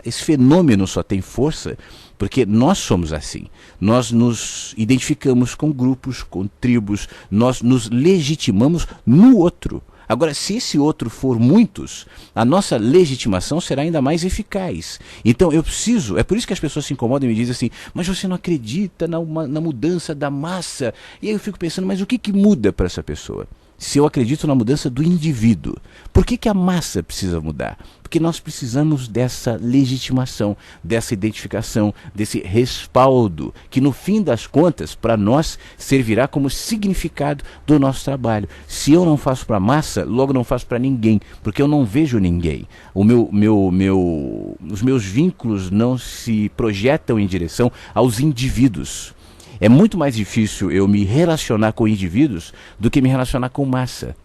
esse fenômeno só tem força porque nós somos assim. Nós nos identificamos com grupos, com tribos, nós nos legitimamos no outro. Agora, se esse outro for muitos, a nossa legitimação será ainda mais eficaz. Então eu preciso, é por isso que as pessoas se incomodam e me dizem assim, mas você não acredita na mudança da massa? E aí eu fico pensando, mas o que muda para essa pessoa? Se eu acredito na mudança do indivíduo, por que a massa precisa mudar? Porque nós precisamos dessa legitimação, dessa identificação, desse respaldo, que no fim das contas, para nós, servirá como significado do nosso trabalho. Se eu não faço para a massa, logo não faço para ninguém, porque eu não vejo ninguém. Os meus vínculos não se projetam em direção aos indivíduos. É muito mais difícil eu me relacionar com indivíduos do que me relacionar com massa.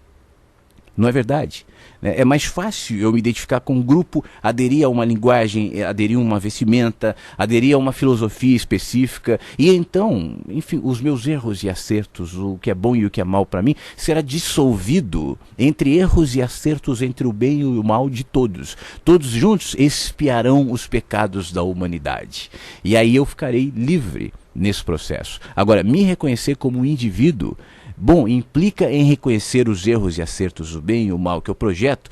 Não é verdade? É mais fácil eu me identificar com um grupo, aderir a uma linguagem, aderir a uma vestimenta, aderir a uma filosofia específica. E então, enfim, os meus erros e acertos, o que é bom e o que é mal para mim, será dissolvido entre erros e acertos, entre o bem e o mal de todos. Todos juntos expiarão os pecados da humanidade. E aí eu ficarei livre nesse processo. Agora, me reconhecer como um indivíduo, bom, implica em reconhecer os erros e acertos, o bem e o mal que eu projeto,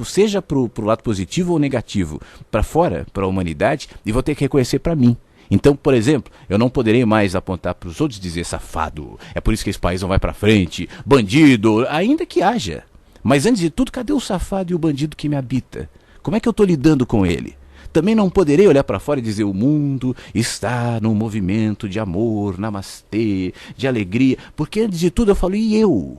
seja para o lado positivo ou negativo, para fora, para a humanidade, e vou ter que reconhecer para mim. Então, por exemplo, eu não poderei mais apontar para os outros e dizer safado, é por isso que esse país não vai para frente, bandido, ainda que haja. Mas antes de tudo, cadê o safado e o bandido que me habita? Como é que eu estou lidando com ele? Também não poderei olhar para fora e dizer o mundo está num movimento de amor, namastê, de alegria, porque antes de tudo eu falo, e eu?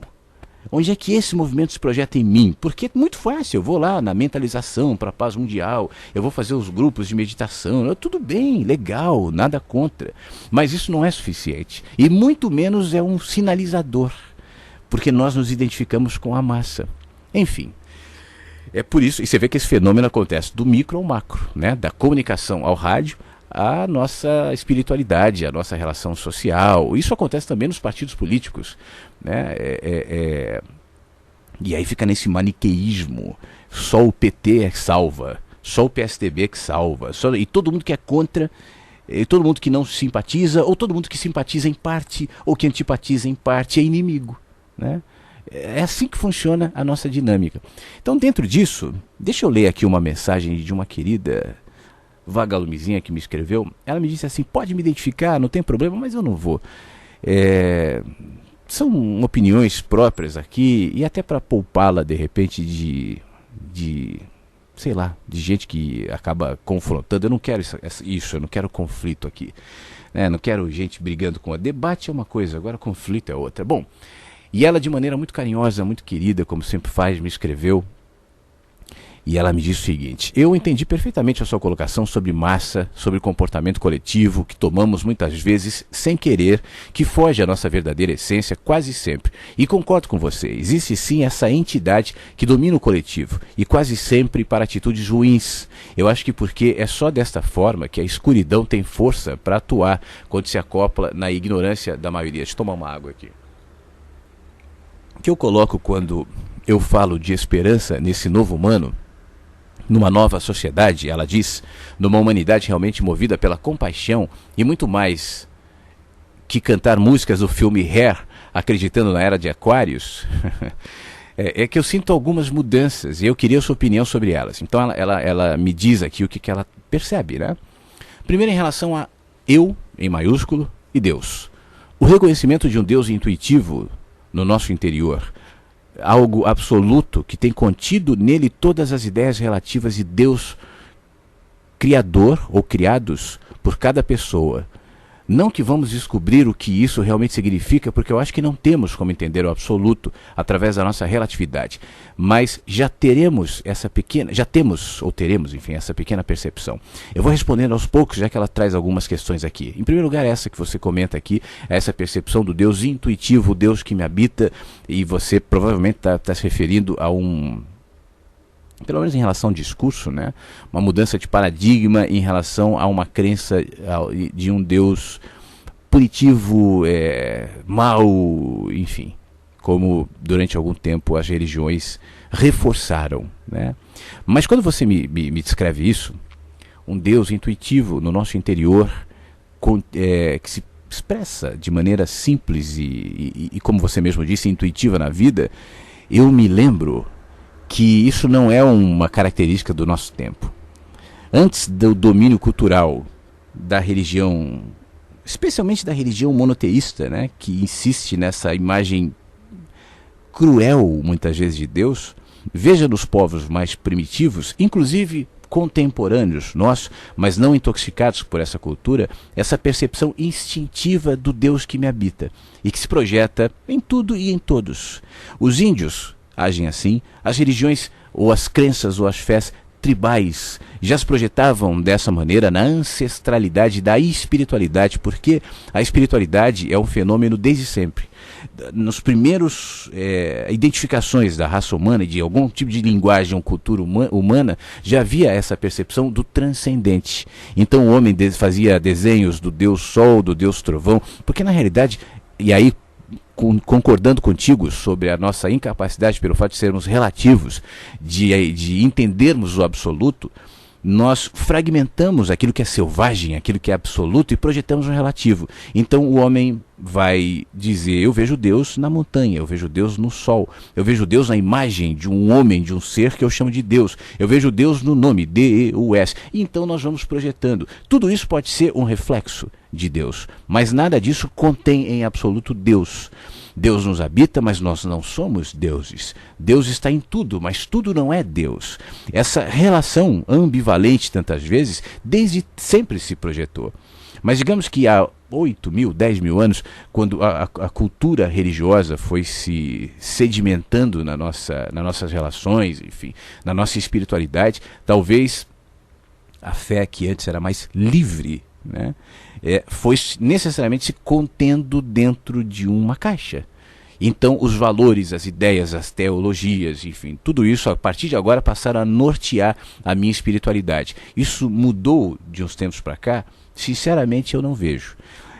Onde é que esse movimento se projeta em mim? Porque é muito fácil, eu vou lá na mentalização para a paz mundial, eu vou fazer os grupos de meditação, tudo bem, legal, nada contra, mas isso não é suficiente, e muito menos é um sinalizador. porque nós nos identificamos com a massa. Enfim, é por isso, e você vê que esse fenômeno acontece do micro ao macro, né? Da comunicação ao rádio, a nossa espiritualidade, a nossa relação social. Isso acontece também nos partidos políticos, né? E aí fica nesse maniqueísmo, só o PT é que salva, só o PSDB é que salva, e todo mundo que é contra, e todo mundo que não simpatiza, ou todo mundo que simpatiza em parte, ou que antipatiza em parte, é inimigo, né? É assim que funciona a nossa dinâmica. Então, dentro disso, deixa eu ler aqui uma mensagem de uma querida vagalumezinha que me escreveu. Ela me disse assim: pode me identificar, não tem problema, mas eu não vou. São opiniões próprias aqui, e até para poupá-la, de repente, sei lá, de gente que acaba confrontando. Eu não quero isso, eu não quero conflito aqui. Não quero gente brigando com a debate é uma coisa, agora conflito é outra. Bom, e ela, de maneira muito carinhosa, muito querida, como sempre faz, me escreveu. E ela me disse o seguinte: eu entendi perfeitamente a sua colocação sobre massa, sobre comportamento coletivo, que tomamos muitas vezes sem querer, que foge à nossa verdadeira essência quase sempre. E concordo com você, existe sim essa entidade que domina o coletivo, e quase sempre para atitudes ruins. Eu acho que porque é só desta forma que a escuridão tem força para atuar quando se acopla na ignorância da maioria. Deixa eu tomar uma água aqui. O que eu coloco quando eu falo de esperança nesse novo humano, numa nova sociedade, ela diz, numa humanidade realmente movida pela compaixão e muito mais que cantar músicas do filme Hair, acreditando na era de Aquários, é que eu sinto algumas mudanças e eu queria a sua opinião sobre elas. Então ela me diz aqui o que ela percebe, né? Primeiro, em relação a eu, em maiúsculo, e Deus. O reconhecimento de um Deus intuitivo no nosso interior, algo absoluto que tem contido nele todas as ideias relativas de Deus criador ou criados por cada pessoa. Não que vamos descobrir o que isso realmente significa, porque eu acho que não temos como entender o absoluto através da nossa relatividade, mas já teremos essa pequena percepção. Eu vou respondendo aos poucos, já que ela traz algumas questões aqui. Em primeiro lugar, essa que você comenta aqui, essa percepção do Deus intuitivo, o Deus que me habita, e você provavelmente está se referindo a pelo menos em relação ao discurso, né? Uma mudança de paradigma em relação a uma crença de um Deus punitivo, mau, enfim, como durante algum tempo as religiões reforçaram, né? Mas quando você me descreve isso, um Deus intuitivo no nosso interior, que se expressa de maneira simples e, como você mesmo disse, intuitiva na vida, eu me lembro que isso não é uma característica do nosso tempo. Antes do domínio cultural da religião, especialmente da religião monoteísta, né, que insiste nessa imagem cruel, muitas vezes, de Deus, veja nos povos mais primitivos, inclusive contemporâneos nossos, mas não intoxicados por essa cultura, essa percepção instintiva do Deus que me habita e que se projeta em tudo e em todos. Os índios agem assim, as religiões ou as crenças ou as fés tribais já se projetavam dessa maneira na ancestralidade da espiritualidade, porque a espiritualidade é um fenômeno desde sempre. Nos primeiros identificações da raça humana e de algum tipo de linguagem ou cultura humana, já havia essa percepção do transcendente. Então o homem fazia desenhos do Deus Sol, do Deus Trovão, porque na realidade, e aí concordando contigo sobre a nossa incapacidade pelo fato de sermos relativos, de entendermos o absoluto, nós fragmentamos aquilo que é selvagem, aquilo que é absoluto, e projetamos um relativo. Então o homem vai dizer: eu vejo Deus na montanha, eu vejo Deus no sol, eu vejo Deus na imagem de um homem, de um ser que eu chamo de Deus, eu vejo Deus no nome, D-E-U-S. E então nós vamos projetando. Tudo isso pode ser um reflexo de Deus, mas nada disso contém em absoluto Deus. Deus nos habita, mas nós não somos deuses. Deus está em tudo, mas tudo não é Deus. Essa relação ambivalente, tantas vezes, desde sempre se projetou. Mas digamos que há 8 mil, 10 mil anos, quando a cultura religiosa foi se sedimentando nas nossas relações, enfim, na nossa espiritualidade, talvez a fé, que antes era mais livre, né, foi necessariamente se contendo dentro de uma caixa. Então os valores, as ideias, as teologias, enfim, tudo isso a partir de agora passaram a nortear a minha espiritualidade. Isso mudou de uns tempos para cá? Sinceramente eu não vejo.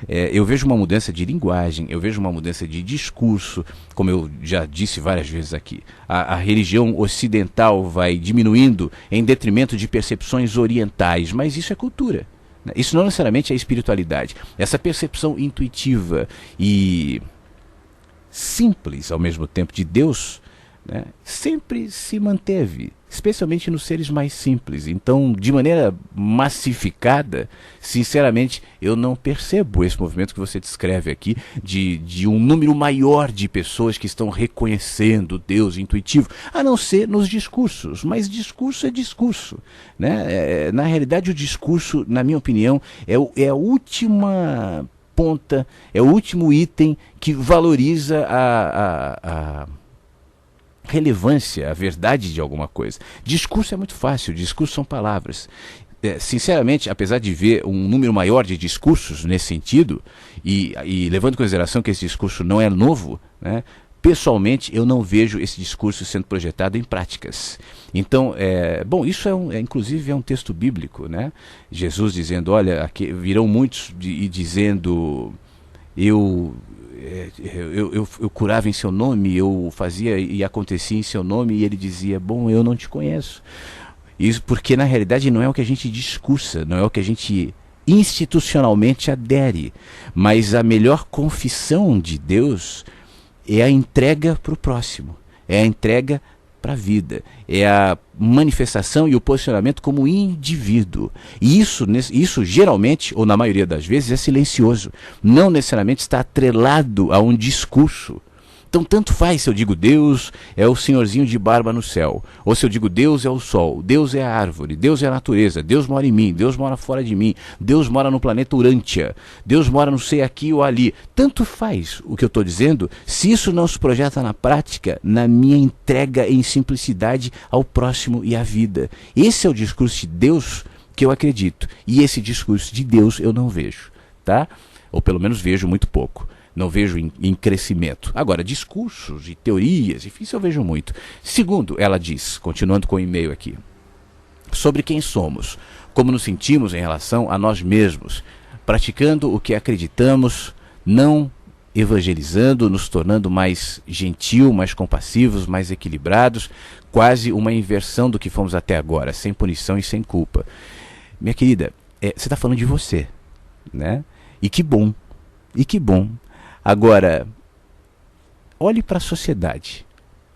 Eu vejo uma mudança de linguagem, eu vejo uma mudança de discurso, como eu já disse várias vezes aqui. A religião ocidental vai diminuindo em detrimento de percepções orientais, mas isso é cultura. Isso não necessariamente é espiritualidade. Essa percepção intuitiva e simples ao mesmo tempo de Deus, né, sempre se manteve, especialmente nos seres mais simples. Então, de maneira massificada, sinceramente, eu não percebo esse movimento que você descreve aqui, de um número maior de pessoas que estão reconhecendo Deus intuitivo, a não ser nos discursos. Mas discurso é discurso, né? Na realidade, o discurso, na minha opinião, é a última ponta, é o último item que valoriza a relevância, a verdade de alguma coisa. Discurso é muito fácil, discurso são palavras. Sinceramente, apesar de ver um número maior de discursos nesse sentido, e levando em consideração que esse discurso não é novo, né, pessoalmente eu não vejo esse discurso sendo projetado em práticas. Então, bom, isso inclusive é um texto bíblico, né? Jesus dizendo, olha, aqui virão muitos e dizendo, eu curava em seu nome, eu fazia e acontecia em seu nome, e ele dizia, bom, eu não te conheço. Isso porque na realidade não é o que a gente discursa, não é o que a gente institucionalmente adere, mas a melhor confissão de Deus é a entrega para o próximo, é a entrega para a vida, é a manifestação e o posicionamento como indivíduo. E isso geralmente, ou na maioria das vezes, é silencioso, não necessariamente está atrelado a um discurso. Então tanto faz se eu digo Deus é o senhorzinho de barba no céu, ou se eu digo Deus é o sol, Deus é a árvore, Deus é a natureza, Deus mora em mim, Deus mora fora de mim, Deus mora no planeta Urântia, Deus mora não sei aqui ou ali. Tanto faz o que eu estou dizendo, se isso não se projeta na prática, na minha entrega em simplicidade ao próximo e à vida. Esse é o discurso de Deus que eu acredito, e esse discurso de Deus eu não vejo, tá? Ou pelo menos vejo muito pouco. Não vejo em crescimento. Agora, discursos e teorias, enfim, isso eu vejo muito. Segundo, ela diz, continuando com o e-mail aqui, sobre quem somos, como nos sentimos em relação a nós mesmos, praticando o que acreditamos, não evangelizando, nos tornando mais gentil, mais compassivos, mais equilibrados, quase uma inversão do que fomos até agora, sem punição e sem culpa. Minha querida, você está falando de você, né? E que bom, e que bom. Agora, olhe para a sociedade,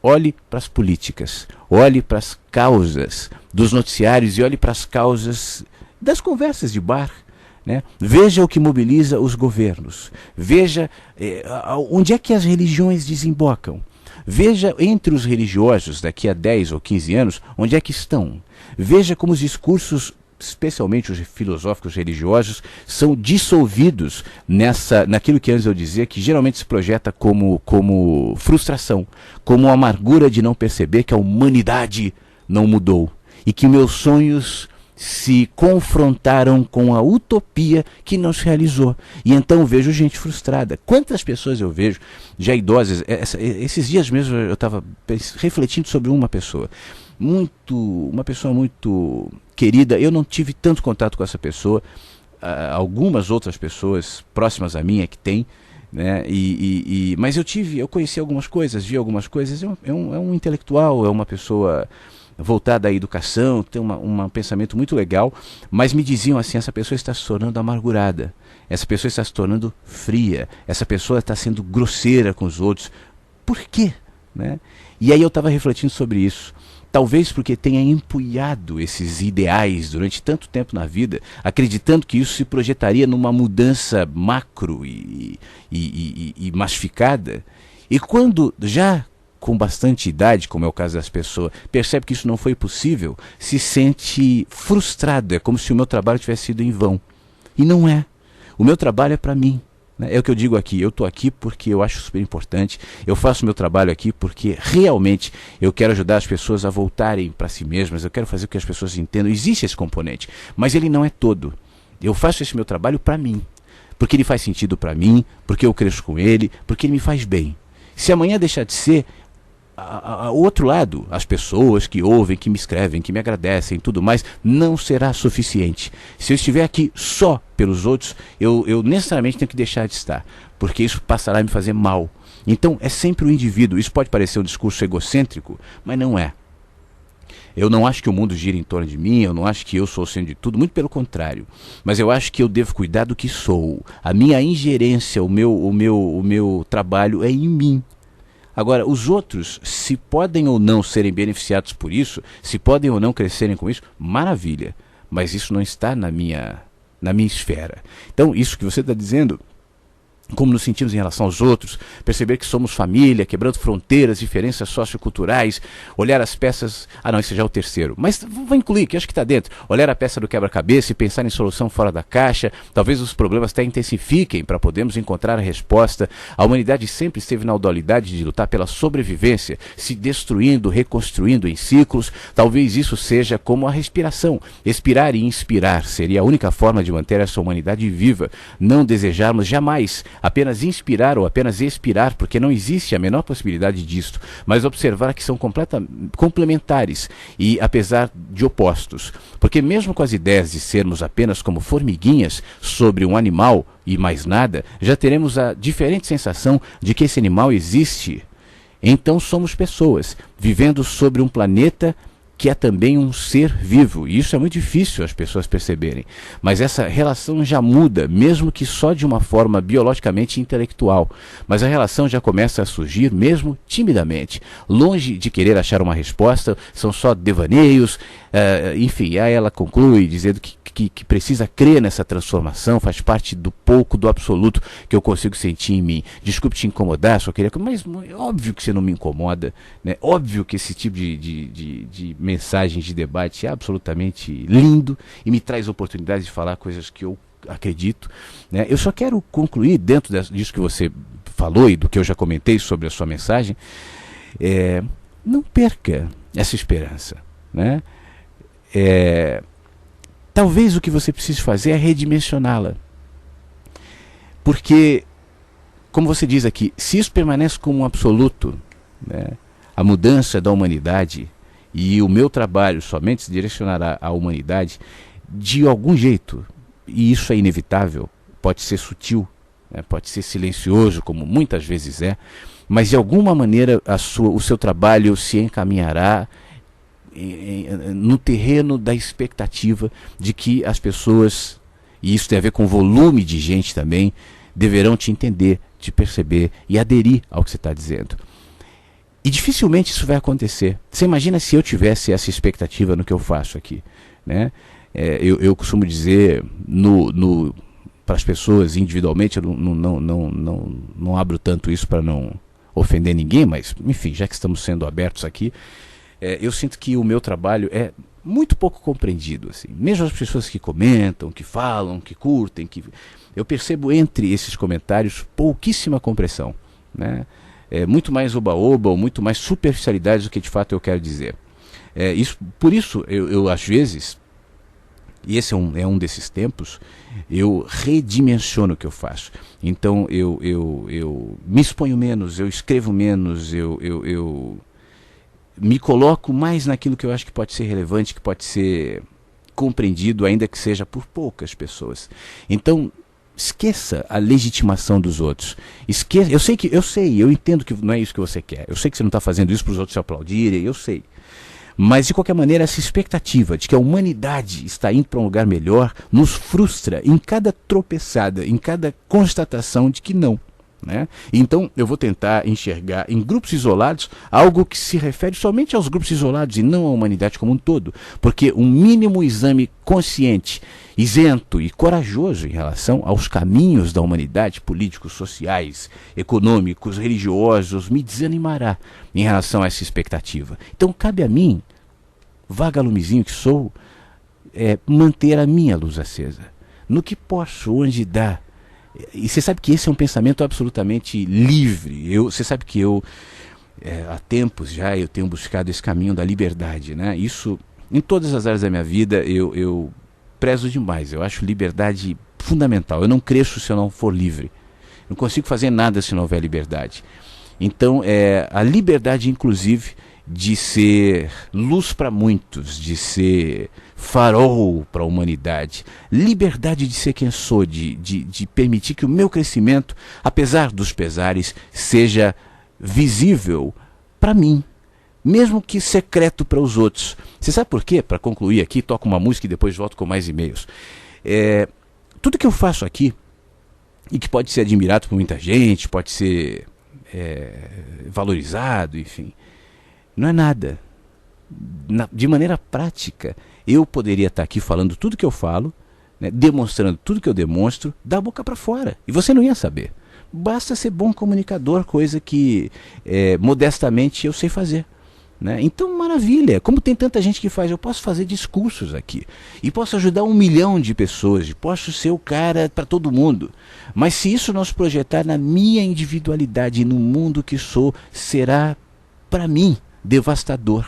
olhe para as políticas, olhe para as causas dos noticiários e olhe para as causas das conversas de bar, né? Veja o que mobiliza os governos, veja onde é que as religiões desembocam, veja entre os religiosos daqui a 10 ou 15 anos, onde é que estão, veja como os discursos, especialmente os filosóficos religiosos, são dissolvidos naquilo que antes eu dizia, que geralmente se projeta como frustração, como amargura de não perceber que a humanidade não mudou e que meus sonhos se confrontaram com a utopia que não se realizou. E então vejo gente frustrada. Quantas pessoas eu vejo, já idosas, esses dias mesmo eu estava refletindo sobre uma pessoa muito querida. Eu não tive tanto contato com essa pessoa, algumas outras pessoas próximas a mim é que tem, né? Mas eu conheci algumas coisas, vi algumas coisas. É um intelectual, é uma pessoa voltada à educação, tem um pensamento muito legal, mas me diziam assim, essa pessoa está se tornando amargurada, essa pessoa está se tornando fria, essa pessoa está sendo grosseira com os outros. Por quê? Né? E aí eu estava refletindo sobre isso. Talvez porque tenha empunhado esses ideais durante tanto tempo na vida, acreditando que isso se projetaria numa mudança macro e massificada. E quando já com bastante idade, como é o caso das pessoas, percebe que isso não foi possível, se sente frustrado. É como se o meu trabalho tivesse sido em vão. E não é. O meu trabalho é para mim. É o que eu digo aqui, eu estou aqui porque eu acho super importante, eu faço meu trabalho aqui porque realmente eu quero ajudar as pessoas a voltarem para si mesmas, eu quero fazer com que as pessoas entendam, existe esse componente, mas ele não é todo. Eu faço esse meu trabalho para mim, porque ele faz sentido para mim, porque eu cresço com ele, porque ele me faz bem. Se amanhã deixar de ser, o outro lado, as pessoas que ouvem, que me escrevem, que me agradecem, tudo mais, não será suficiente. Se eu estiver aqui só pelos outros, eu necessariamente tenho que deixar de estar, porque isso passará a me fazer mal. Então é sempre o indivíduo. Isso pode parecer um discurso egocêntrico, mas não é. Eu não acho que o mundo gira em torno de mim, eu não acho que eu sou o centro de tudo, muito pelo contrário. Mas eu acho que eu devo cuidar do que sou. A minha ingerência, o meu trabalho é em mim. Agora, os outros, se podem ou não serem beneficiados por isso, se podem ou não crescerem com isso, maravilha. Mas isso não está na minha esfera. Então, isso que você está dizendo, como nos sentimos em relação aos outros, perceber que somos família, quebrando fronteiras, diferenças socioculturais, olhar as peças... não, esse já é o terceiro. Mas vou incluir, que acho que está dentro. Olhar a peça do quebra-cabeça e pensar em solução fora da caixa. Talvez os problemas até intensifiquem para podermos encontrar a resposta. A humanidade sempre esteve na dualidade de lutar pela sobrevivência, se destruindo, reconstruindo em ciclos. Talvez isso seja como a respiração. Expirar e inspirar seria a única forma de manter essa humanidade viva. Não desejarmos jamais apenas inspirar ou apenas expirar, porque não existe a menor possibilidade disto, mas observar que são complementares e apesar de opostos, porque mesmo com as ideias de sermos apenas como formiguinhas sobre um animal e mais nada, já teremos a diferente sensação de que esse animal existe. Então somos pessoas, vivendo sobre um planeta que é também um ser vivo, e isso é muito difícil as pessoas perceberem, mas essa relação já muda, mesmo que só de uma forma biologicamente intelectual, mas a relação já começa a surgir mesmo timidamente, longe de querer achar uma resposta, são só devaneios, enfim, aí ela conclui dizendo que precisa crer nessa transformação, faz parte do pouco, do absoluto que eu consigo sentir em mim. Desculpe te incomodar, só queria... Mas é óbvio que você não me incomoda, né? Óbvio que esse tipo de mensagem de debate é absolutamente lindo e me traz oportunidade de falar coisas que eu acredito, né? Eu só quero concluir, dentro disso que você falou e do que eu já comentei sobre a sua mensagem, não perca essa esperança, né? Talvez o que você precise fazer é redimensioná-la. Porque, como você diz aqui, se isso permanece como um absoluto, né, a mudança da humanidade e o meu trabalho somente se direcionará à humanidade, de algum jeito, e isso é inevitável, pode ser sutil, né, pode ser silencioso, como muitas vezes é, mas de alguma maneira o seu trabalho se encaminhará no terreno da expectativa de que as pessoas, e isso tem a ver com volume de gente também, deverão te entender, te perceber e aderir ao que você está dizendo. E dificilmente isso vai acontecer. Você imagina se eu tivesse essa expectativa no que eu faço aqui, né? Eu costumo dizer para as pessoas individualmente, eu não abro tanto isso para não ofender ninguém, mas enfim, já que estamos sendo abertos aqui, eu sinto que o meu trabalho é muito pouco compreendido, assim. Mesmo as pessoas que comentam, que falam, que curtem, eu percebo entre esses comentários pouquíssima compreensão, né? Muito mais oba-oba ou muito mais superficialidade do que de fato eu quero dizer. Por isso, eu às vezes, e esse é um desses tempos, eu redimensiono o que eu faço. Então eu me exponho menos, eu escrevo menos, eu me coloco mais naquilo que eu acho que pode ser relevante, que pode ser compreendido, ainda que seja por poucas pessoas. Então, esqueça a legitimação dos outros. Esqueça, eu entendo que não é isso que você quer. Eu sei que você não está fazendo isso para os outros te aplaudirem, eu sei. Mas, de qualquer maneira, essa expectativa de que a humanidade está indo para um lugar melhor nos frustra em cada tropeçada, em cada constatação de que não. Né? Então eu vou tentar enxergar em grupos isolados algo que se refere somente aos grupos isolados e não à humanidade como um todo, porque um mínimo exame consciente, isento e corajoso em relação aos caminhos da humanidade, políticos, sociais, econômicos, religiosos, me desanimará em relação a essa expectativa. Então cabe a mim, vagalumezinho que sou, manter a minha luz acesa, no que posso, onde dá. E você sabe que esse é um pensamento absolutamente livre. Você sabe que há tempos já eu tenho buscado esse caminho da liberdade, né? Isso, em todas as áreas da minha vida, eu prezo demais. Eu acho liberdade fundamental. Eu não cresço se eu não for livre. Não consigo fazer nada se não houver liberdade. Então, a liberdade, inclusive, de ser luz para muitos, de ser farol para a humanidade, liberdade de ser quem sou, de permitir que o meu crescimento, apesar dos pesares, seja visível para mim, mesmo que secreto para os outros. Você sabe por quê? Para concluir aqui, toco uma música e depois volto com mais e-mails. Tudo que eu faço aqui, e que pode ser admirado por muita gente, pode ser valorizado, enfim, não é nada. De maneira prática, eu poderia estar aqui falando tudo que eu falo, né, demonstrando tudo que eu demonstro, da boca para fora, e você não ia saber. Basta ser bom comunicador, coisa que modestamente eu sei fazer, né? Então, maravilha, como tem tanta gente que faz, eu posso fazer discursos aqui, e posso ajudar 1 milhão de pessoas, posso ser o cara para todo mundo, mas se isso não se projetar na minha individualidade, no mundo que sou, será para mim devastador,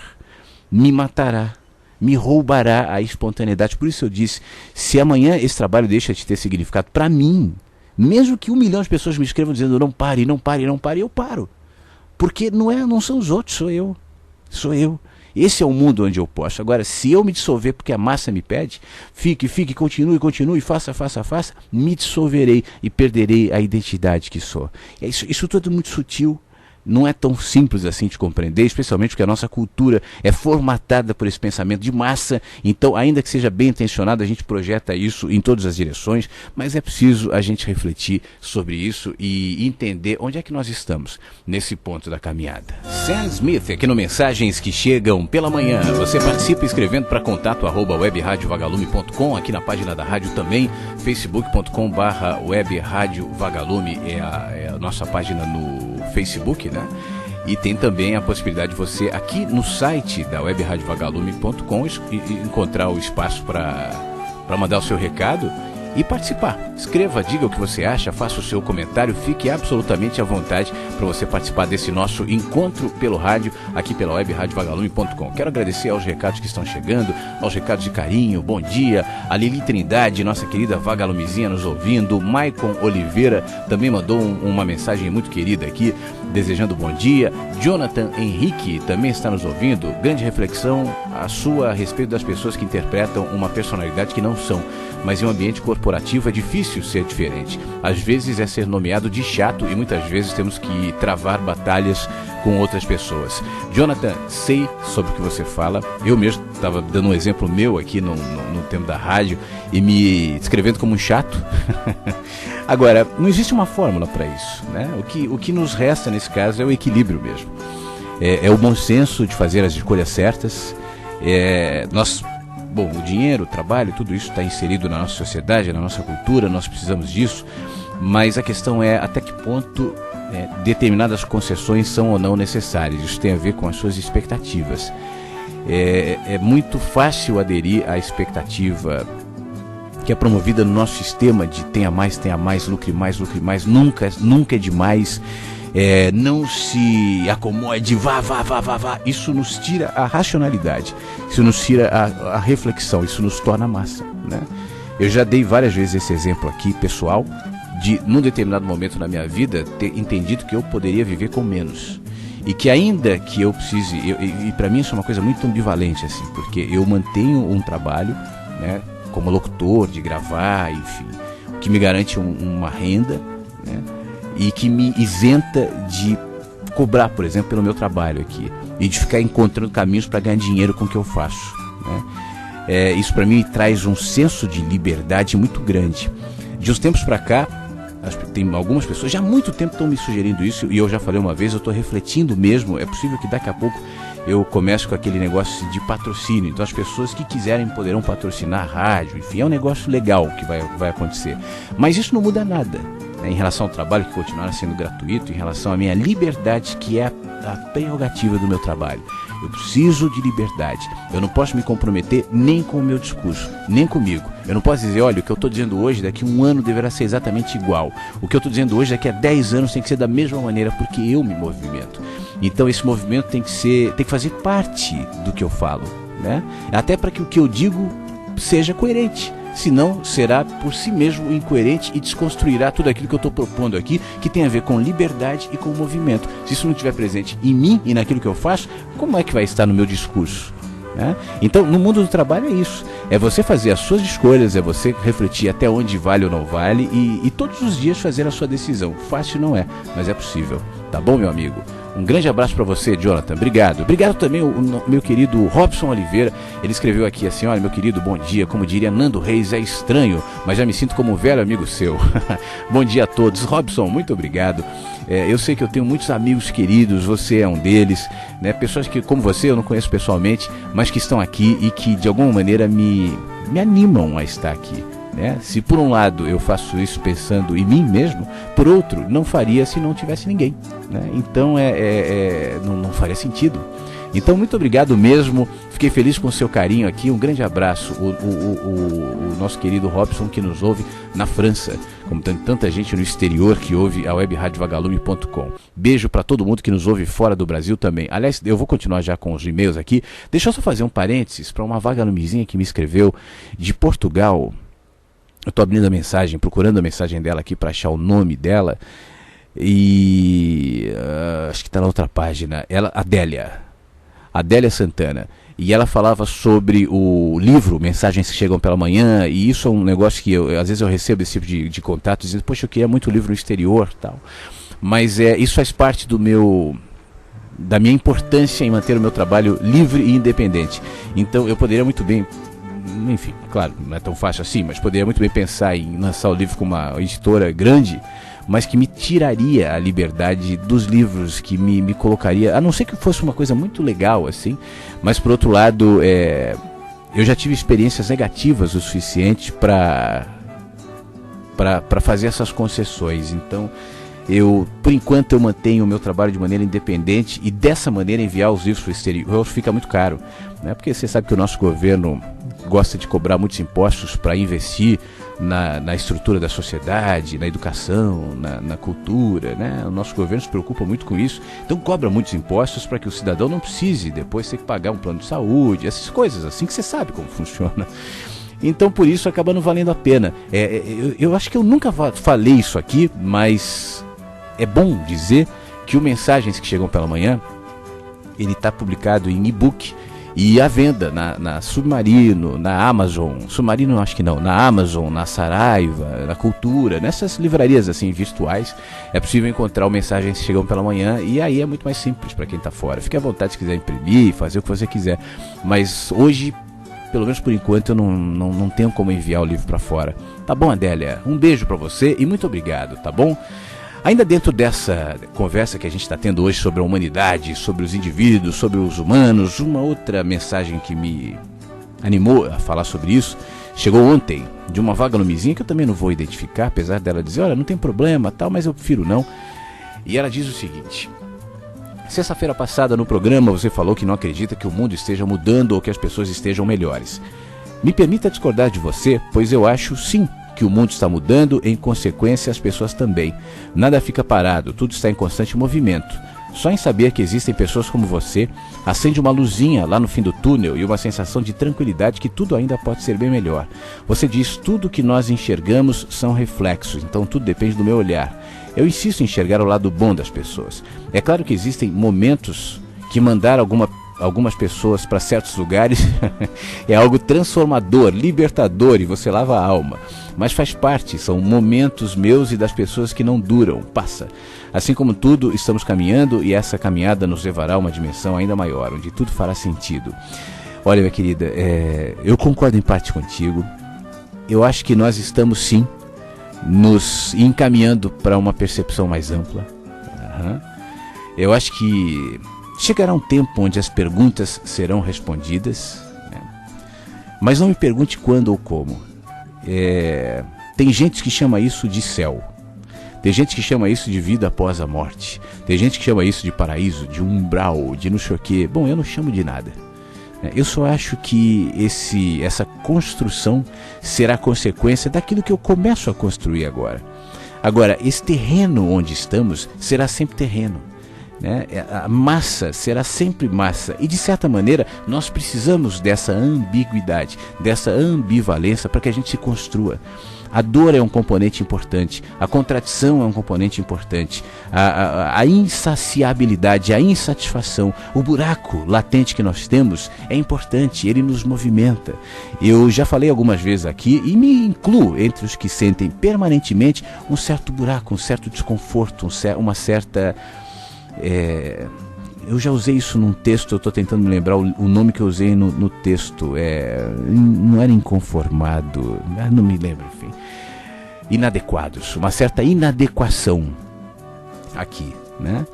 me matará, me roubará a espontaneidade. Por isso eu disse, se amanhã esse trabalho deixa de ter significado para mim, mesmo que 1 milhão de pessoas me escrevam dizendo não pare, não pare, não pare, eu paro, porque não são os outros, sou eu. Esse é o mundo onde eu posso. Agora, se eu me dissolver porque a massa me pede, fique, continue, faça, me dissolverei e perderei a identidade que sou. Isso tudo é muito sutil, não é tão simples assim de compreender, especialmente porque a nossa cultura é formatada por esse pensamento de massa. Então, ainda que seja bem intencionado, a gente projeta isso em todas as direções, mas é preciso a gente refletir sobre isso e entender onde é que nós estamos nesse ponto da caminhada. Sam Smith, aqui no Mensagens que Chegam pela Manhã. Você participa escrevendo para contato@webradiovagalume.com, aqui na página da rádio também, facebook.com/webradiovagalume é a nossa página no Facebook, né? E tem também a possibilidade de você, aqui no site da webradiovagalume.com, encontrar o espaço para mandar o seu recado e participar. Escreva, diga o que você acha, faça o seu comentário, fique absolutamente à vontade para você participar desse nosso encontro pelo rádio, aqui pela webradiovagalume.com. Quero agradecer aos recados que estão chegando, aos recados de carinho, bom dia, a Lili Trindade, nossa querida vagalumezinha nos ouvindo, Maicon Oliveira também mandou uma mensagem muito querida aqui, desejando bom dia, Jonathan Henrique também está nos ouvindo, grande reflexão a sua a respeito das pessoas que interpretam uma personalidade que não são, mas em um ambiente corporativo é difícil ser diferente. Às vezes é ser nomeado de chato e muitas vezes temos que travar batalhas com outras pessoas. Jonathan, sei sobre o que você fala. Eu mesmo estava dando um exemplo meu aqui no tempo da rádio e me descrevendo como um chato. Agora, não existe uma fórmula para isso, né? O que nos resta nesse caso é o equilíbrio mesmo. É o bom senso de fazer as escolhas certas. Bom, o dinheiro, o trabalho, tudo isso está inserido na nossa sociedade, na nossa cultura, nós precisamos disso, mas a questão é até que ponto determinadas concessões são ou não necessárias. Isso tem a ver com as suas expectativas. É muito fácil aderir à expectativa que é promovida no nosso sistema de tenha mais, lucre mais, nunca é demais. Não se acomode, vá. Isso nos tira a racionalidade, isso nos tira a reflexão, isso nos torna massa, né? Eu já dei várias vezes esse exemplo aqui, pessoal, de num determinado momento na minha vida ter entendido que eu poderia viver com menos. E que ainda que eu precise, e para mim isso é uma coisa muito ambivalente, assim, porque eu mantenho um trabalho, né, como locutor, de gravar, enfim, que me garante uma renda, né? E que me isenta de cobrar, por exemplo, pelo meu trabalho aqui. E de ficar encontrando caminhos para ganhar dinheiro com o que eu faço, né? Isso para mim traz um senso de liberdade muito grande. De uns tempos para cá, tem algumas pessoas, já há muito tempo estão me sugerindo isso, e eu já falei uma vez, eu estou refletindo mesmo, é possível que daqui a pouco eu comece com aquele negócio de patrocínio. Então as pessoas que quiserem poderão patrocinar a rádio, enfim, é um negócio legal que vai acontecer. Mas isso não muda nada, né, em relação ao trabalho que continuará sendo gratuito, em relação à minha liberdade, que é a prerrogativa do meu trabalho. Eu preciso de liberdade. Eu não posso me comprometer nem com o meu discurso, nem comigo. Eu não posso dizer, olha, o que eu estou dizendo hoje, daqui a 1 ano deverá ser exatamente igual. O que eu estou dizendo hoje, daqui a 10 anos tem que ser da mesma maneira, porque eu me movimento. Então esse movimento tem que fazer parte do que eu falo, né? Até para que o que eu digo seja coerente, senão será por si mesmo incoerente e desconstruirá tudo aquilo que eu estou propondo aqui, que tem a ver com liberdade e com movimento. Se isso não estiver presente em mim e naquilo que eu faço, como é que vai estar no meu discurso? Então, no mundo do trabalho é isso, é você fazer as suas escolhas, é você refletir até onde vale ou não vale e todos os dias fazer a sua decisão. Fácil não é, mas é possível, tá bom, meu amigo? Um grande abraço para você, Jonathan, obrigado. Obrigado também o meu querido Robson Oliveira, ele escreveu aqui assim: olha, meu querido, bom dia, como diria Nando Reis, é estranho, mas já me sinto como um velho amigo seu. Bom dia a todos. Robson, muito obrigado. Eu sei que eu tenho muitos amigos queridos, você é um deles, né? Pessoas que, como você, eu não conheço pessoalmente, mas que estão aqui e que de alguma maneira me animam a estar aqui, né? Se por um lado eu faço isso pensando em mim mesmo, por outro, não faria se não tivesse ninguém, né? Então não faria sentido. Então, muito obrigado mesmo, fiquei feliz com o seu carinho aqui, um grande abraço, o nosso querido Robson, que nos ouve na França, como tem tanta gente no exterior que ouve a webradiovagalume.com. Beijo para todo mundo que nos ouve fora do Brasil também. Aliás, eu vou continuar já com os e-mails aqui, deixa eu só fazer um parênteses para uma vagalumezinha que me escreveu de Portugal. Eu estou abrindo a mensagem, procurando a mensagem dela aqui para achar o nome dela, e acho que está na outra página, Adélia Santana, e ela falava sobre o livro Mensagens que Chegam pela Manhã, e isso é um negócio que às vezes eu recebo esse tipo de contato, dizendo, poxa, eu queria muito livro no exterior, tal. Mas isso faz parte da minha importância em manter o meu trabalho livre e independente. Então eu poderia muito bem, enfim, claro, não é tão fácil assim, mas poderia muito bem pensar em lançar o livro com uma editora grande, mas que me tiraria a liberdade dos livros, que me colocaria, a não ser que fosse uma coisa muito legal assim, mas por outro lado, eu já tive experiências negativas o suficiente para fazer essas concessões. Então, por enquanto eu mantenho o meu trabalho de maneira independente, e dessa maneira enviar os livros para o exterior fica muito caro, né? Porque você sabe que o nosso governo gosta de cobrar muitos impostos para investir na estrutura da sociedade, na educação, na cultura, né? O nosso governo se preocupa muito com isso, então cobra muitos impostos para que o cidadão não precise depois ter que pagar um plano de saúde, essas coisas assim que você sabe como funciona. Então por isso acaba não valendo a pena. Eu acho que eu nunca falei isso aqui, mas é bom dizer que o Mensagens que Chegam pela Manhã, ele está publicado em e-book e à venda na Submarino, na Amazon. Submarino acho que não, na Amazon, na Saraiva, na Cultura, nessas livrarias assim virtuais é possível encontrar o Mensagens que Chegam pela Manhã, e aí é muito mais simples para quem está fora. Fique à vontade se quiser imprimir, fazer o que você quiser, mas hoje, pelo menos por enquanto, eu não tenho como enviar o livro para fora. Tá bom, Adélia? Um beijo para você e muito obrigado, tá bom? Ainda dentro dessa conversa que a gente está tendo hoje sobre a humanidade, sobre os indivíduos, sobre os humanos, uma outra mensagem que me animou a falar sobre isso chegou ontem, de uma vagalumezinha que eu também não vou identificar, apesar dela dizer, olha, não tem problema, tal, mas eu prefiro não. E ela diz o seguinte: sexta-feira passada no programa você falou que não acredita que o mundo esteja mudando ou que as pessoas estejam melhores. Me permita discordar de você, pois eu acho sim que o mundo está mudando, em consequência as pessoas também. Nada fica parado, tudo está em constante movimento. Só em saber que existem pessoas como você, acende uma luzinha lá no fim do túnel e uma sensação de tranquilidade que tudo ainda pode ser bem melhor. Você diz, tudo que nós enxergamos são reflexos, então tudo depende do meu olhar. Eu insisto em enxergar o lado bom das pessoas. É claro que existem momentos que mandar algumas pessoas para certos lugares é algo transformador, libertador, e você lava a alma. Mas faz parte, são momentos meus e das pessoas que não duram, passa. Assim como tudo, estamos caminhando e essa caminhada nos levará a uma dimensão ainda maior, onde tudo fará sentido. Olha, minha querida, eu concordo em parte contigo. Eu acho que nós estamos sim nos encaminhando para uma percepção mais ampla. Eu acho que chegará um tempo onde as perguntas serão respondidas, né? Mas não me pergunte quando ou como. Tem gente que chama isso de céu, tem gente que chama isso de vida após a morte, tem gente que chama isso de paraíso, de umbral, de não sei o quê. Bom, eu não chamo de nada. Eu só acho que essa construção será consequência daquilo que eu começo a construir agora. Agora, esse terreno onde estamos será sempre terreno. né? A massa será sempre massa. E de certa maneira nós precisamos dessa ambiguidade, dessa ambivalência para que a gente se construa. A dor é um componente importante, a contradição é um componente importante, a insaciabilidade, a insatisfação, o buraco latente que nós temos é importante, ele nos movimenta. Eu já falei algumas vezes aqui e me incluo entre os que sentem permanentemente um certo buraco, um certo desconforto, uma certa... eu já usei isso num texto, eu estou tentando me lembrar o nome que eu usei no texto. Não era inconformado, não me lembro, enfim. Inadequados, uma certa inadequação aqui, né?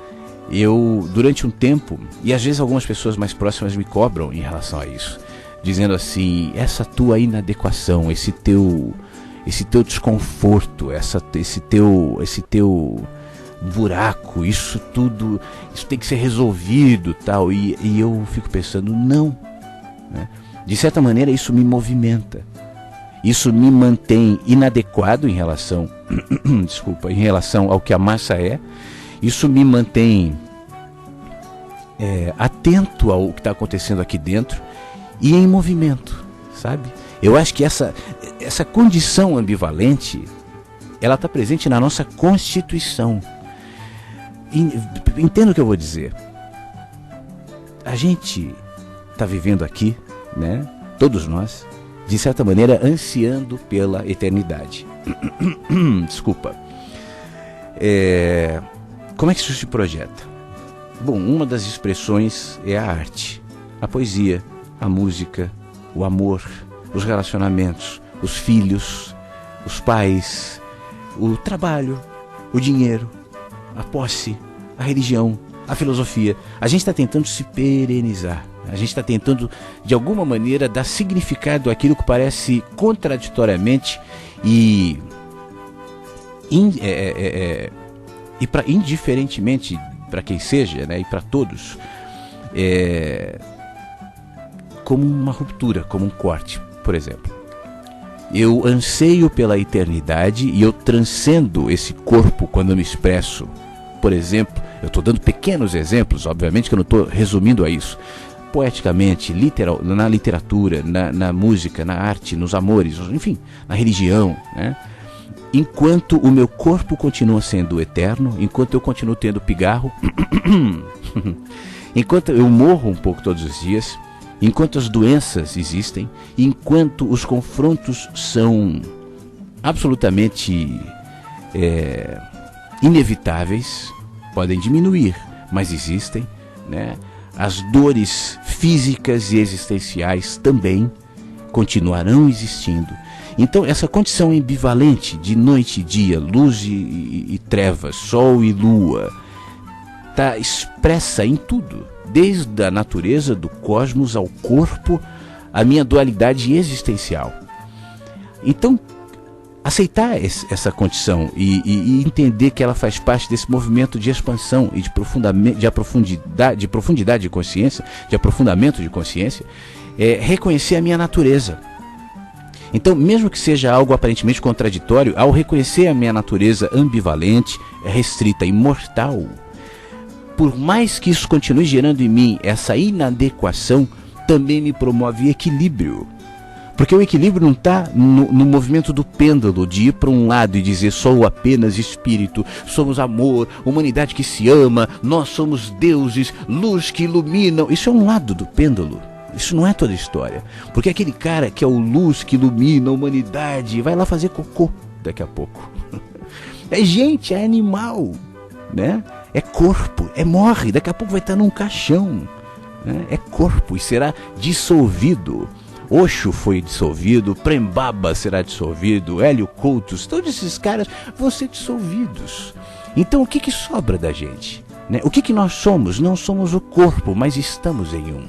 Eu, durante um tempo, e às vezes algumas pessoas mais próximas me cobram em relação a isso, dizendo assim, essa tua inadequação, esse teu desconforto, esse teu buraco, isso tudo, isso tem que ser resolvido, tal. E eu fico pensando, não, né? De certa maneira isso me movimenta, isso me mantém inadequado em relação em relação ao que a massa é, isso me mantém atento ao que está acontecendo aqui dentro e em movimento, sabe? Eu acho que essa condição ambivalente, ela está presente na nossa Constituição. Entendo o que eu vou dizer. A gente está vivendo aqui, né? Todos nós, de certa maneira, ansiando pela eternidade. Desculpa. Como é que isso se projeta? Bom, uma das expressões é a arte, a poesia, a música, o amor, os relacionamentos, os filhos, os pais, o trabalho, o dinheiro, a posse, a religião, a filosofia. A gente está tentando se perenizar. A gente está tentando, de alguma maneira, dar significado àquilo que parece contraditoriamente e indiferentemente para quem seja, né, e para todos, como uma ruptura, como um corte, por exemplo. Eu anseio pela eternidade e eu transcendo esse corpo quando eu me expresso. Por exemplo, eu estou dando pequenos exemplos, obviamente que eu não estou resumindo a isso. Poeticamente, na literatura, na música, na arte, nos amores, enfim, na religião, né? Enquanto o meu corpo continua sendo eterno, enquanto eu continuo tendo pigarro, enquanto eu morro um pouco todos os dias, enquanto as doenças existem, enquanto os confrontos são absolutamente inevitáveis, podem diminuir, mas existem, né? As dores físicas e existenciais também continuarão existindo. Então essa condição ambivalente de noite e dia, luz e trevas, sol e lua, está expressa em tudo, desde a natureza do cosmos ao corpo, a minha dualidade existencial. Então, aceitar essa condição e entender que ela faz parte desse movimento de expansão e de profundidade de consciência, de aprofundamento de consciência, é reconhecer a minha natureza. Então, mesmo que seja algo aparentemente contraditório, ao reconhecer a minha natureza ambivalente, restrita, imortal, por mais que isso continue gerando em mim essa inadequação, também me promove equilíbrio. Porque o equilíbrio não está no movimento do pêndulo, de ir para um lado e dizer sou apenas espírito, somos amor, humanidade que se ama, nós somos deuses, luz que iluminam. Isso é um lado do pêndulo. Isso não é toda a história. Porque aquele cara que é o luz que ilumina a humanidade vai lá fazer cocô daqui a pouco. É gente, é animal, né? É corpo, morre, daqui a pouco vai estar num caixão, né? É corpo e será dissolvido. Osho foi dissolvido, Prembaba será dissolvido, Hélio Coutos, todos esses caras vão ser dissolvidos. Então o que sobra da gente, né? O que nós somos? Não somos o corpo, mas estamos em um.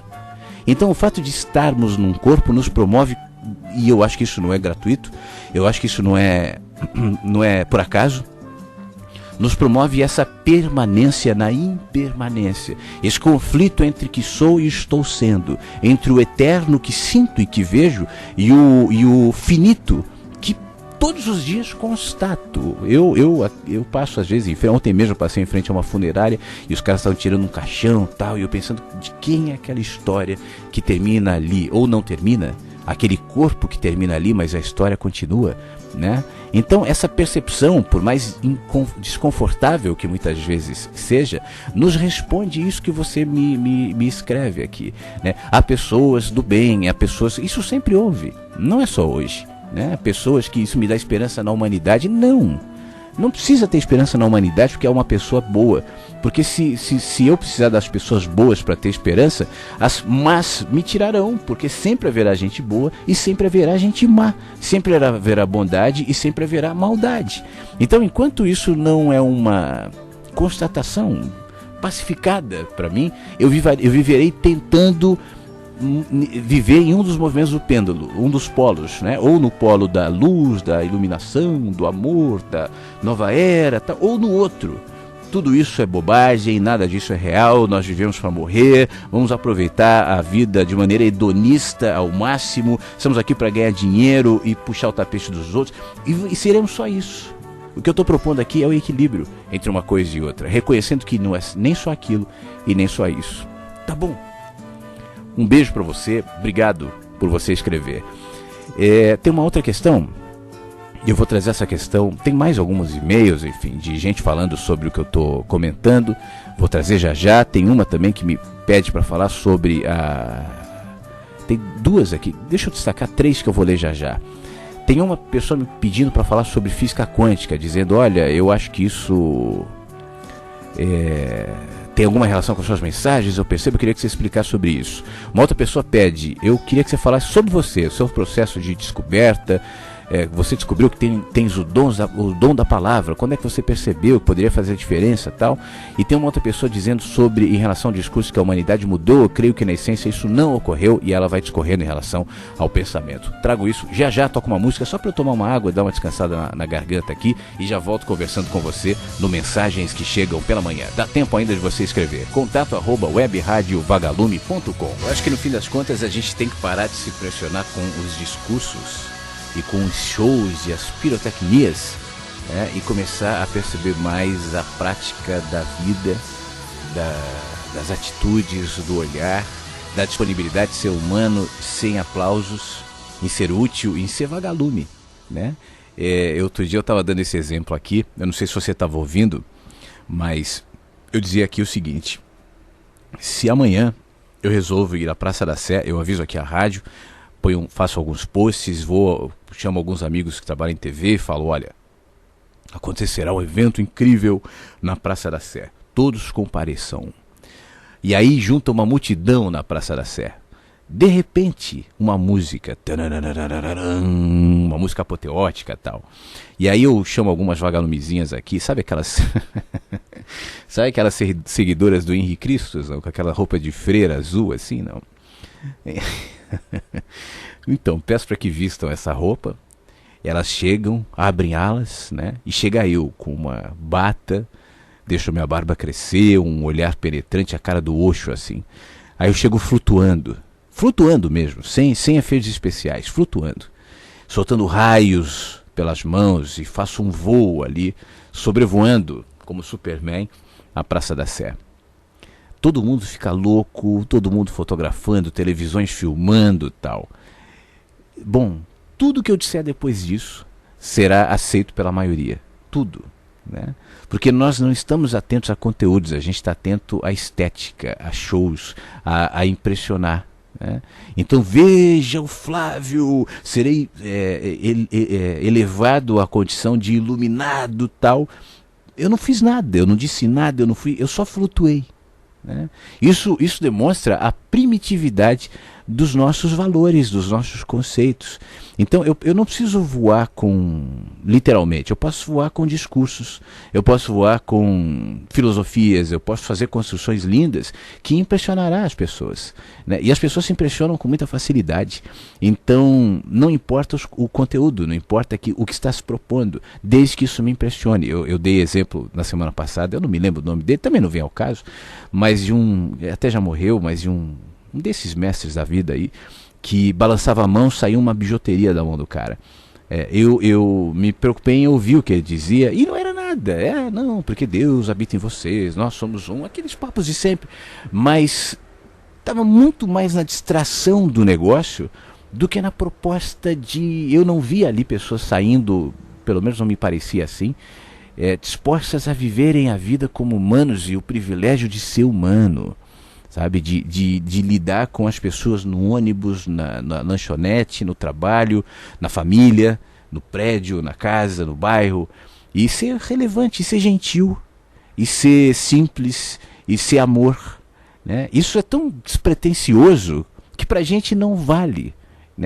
Então o fato de estarmos num corpo nos promove, e eu acho que isso não é gratuito, eu acho que isso não é por acaso, nos promove essa permanência na impermanência, esse conflito entre que sou e estou sendo, entre o eterno que sinto e que vejo e o finito que todos os dias constato. Eu passo às vezes em frente, ontem mesmo eu passei em frente a uma funerária e os caras estavam tirando um caixão e tal, e eu pensando de quem é aquela história que termina ali, ou não termina, aquele corpo que termina ali, mas a história continua, né? Então essa percepção, por mais desconfortável que muitas vezes seja, nos responde isso que você me escreve aqui, né? Há pessoas do bem, há pessoas... Isso sempre houve, não é só hoje, né? Pessoas que isso me dá esperança na humanidade. Não precisa ter esperança na humanidade porque é uma pessoa boa. Porque se eu precisar das pessoas boas para ter esperança, as más me tirarão, porque sempre haverá gente boa e sempre haverá gente má. Sempre haverá bondade e sempre haverá maldade. Então, enquanto isso não é uma constatação pacificada para mim, eu viverei tentando viver em um dos movimentos do pêndulo, um dos polos, né? Ou no polo da luz, da iluminação, do amor, da nova era, ou no outro. Tudo isso é bobagem, nada disso é real, nós vivemos para morrer, vamos aproveitar a vida de maneira hedonista ao máximo, estamos aqui para ganhar dinheiro e puxar o tapete dos outros, e seremos só isso. O que eu estou propondo aqui é o equilíbrio entre uma coisa e outra, reconhecendo que não é nem só aquilo e nem só isso. Tá bom? Um beijo para você, obrigado por você escrever. Tem uma outra questão, eu vou trazer essa questão, tem mais alguns e-mails, enfim, de gente falando sobre o que eu estou comentando, vou trazer já, tem uma também que me pede para falar sobre tem duas aqui, deixa eu destacar 3 que eu vou ler já. Tem uma pessoa me pedindo para falar sobre física quântica, dizendo, olha, eu acho que isso... tem alguma relação com as suas mensagens, eu queria que você explicasse sobre isso. Uma outra pessoa pede, eu queria que você falasse sobre você, o seu processo de descoberta, você descobriu que tens o dom da palavra, quando é que você percebeu que poderia fazer a diferença e tal. E tem uma outra pessoa dizendo sobre, em relação ao discurso que a humanidade mudou, eu creio que na essência isso não ocorreu, e ela vai discorrendo em relação ao pensamento. Trago isso, já toco uma música só para eu tomar uma água, dar uma descansada na garganta aqui, e já volto conversando com você no Mensagens que Chegam pela Manhã. Dá tempo ainda de você escrever, contato@webradiovagalume.com. Eu acho que no fim das contas a gente tem que parar de se impressionar com os discursos e com os shows e as pirotecnias, né, e começar a perceber mais a prática da vida, das atitudes, do olhar, da disponibilidade de ser humano sem aplausos, em ser útil, em ser vagalume, né? Outro dia eu estava dando esse exemplo aqui, eu não sei se você estava ouvindo, mas eu dizia aqui o seguinte: se amanhã eu resolvo ir à Praça da Sé, eu aviso aqui a rádio, faço alguns posts, chamo alguns amigos que trabalham em TV e falo, olha, acontecerá um evento incrível na Praça da Sé, todos compareçam. E aí junta uma multidão na Praça da Sé. De repente, uma música, uma música apoteótica e tal. E aí eu chamo algumas vagalumezinhas aqui, sabe aquelas sabe aquelas seguidoras do Henrique Cristo, não? Com aquela roupa de freira azul assim, não? Então, peço para que vistam essa roupa. Elas chegam, abrem alas, né? E chega eu com uma bata, deixo minha barba crescer, um olhar penetrante, a cara do Osho assim. Aí eu chego flutuando mesmo, sem efeitos especiais, flutuando, soltando raios pelas mãos, e faço um voo ali, sobrevoando como Superman a Praça da Sé. Todo mundo fica louco, todo mundo fotografando, televisões filmando e tal. Bom, tudo que eu disser depois disso será aceito pela maioria. Tudo, né? Porque nós não estamos atentos a conteúdos, a gente está atento à estética, a shows, a impressionar, né? Então veja o Flávio, serei elevado à condição de iluminado tal. Eu não fiz nada, eu não disse nada, eu só flutuei. Né? Isso demonstra a primitividade dos nossos valores, dos nossos conceitos. Então eu não preciso voar literalmente, eu posso voar com discursos, eu posso voar com filosofias, eu posso fazer construções lindas que impressionará as pessoas, né? E as pessoas se impressionam com muita facilidade. Então não importa o conteúdo, não importa o que está se propondo, desde que isso me impressione. Eu dei exemplo na semana passada, eu não me lembro o nome dele, também não vem ao caso, mas até já morreu, mas de um desses mestres da vida aí, que balançava a mão, saiu uma bijuteria da mão do cara. Eu me preocupei em ouvir o que ele dizia, e não era nada. Não, porque Deus habita em vocês, nós somos um, aqueles papos de sempre. Mas estava muito mais na distração do negócio do que na proposta de... Eu não via ali pessoas saindo, pelo menos não me parecia assim, dispostas a viverem a vida como humanos e o privilégio de ser humano, sabe? De lidar com as pessoas no ônibus, na lanchonete, no trabalho, na família, no prédio, na casa, no bairro, e ser relevante, e ser gentil, e ser simples, e ser amor, né? Isso é tão despretensioso que pra gente não vale.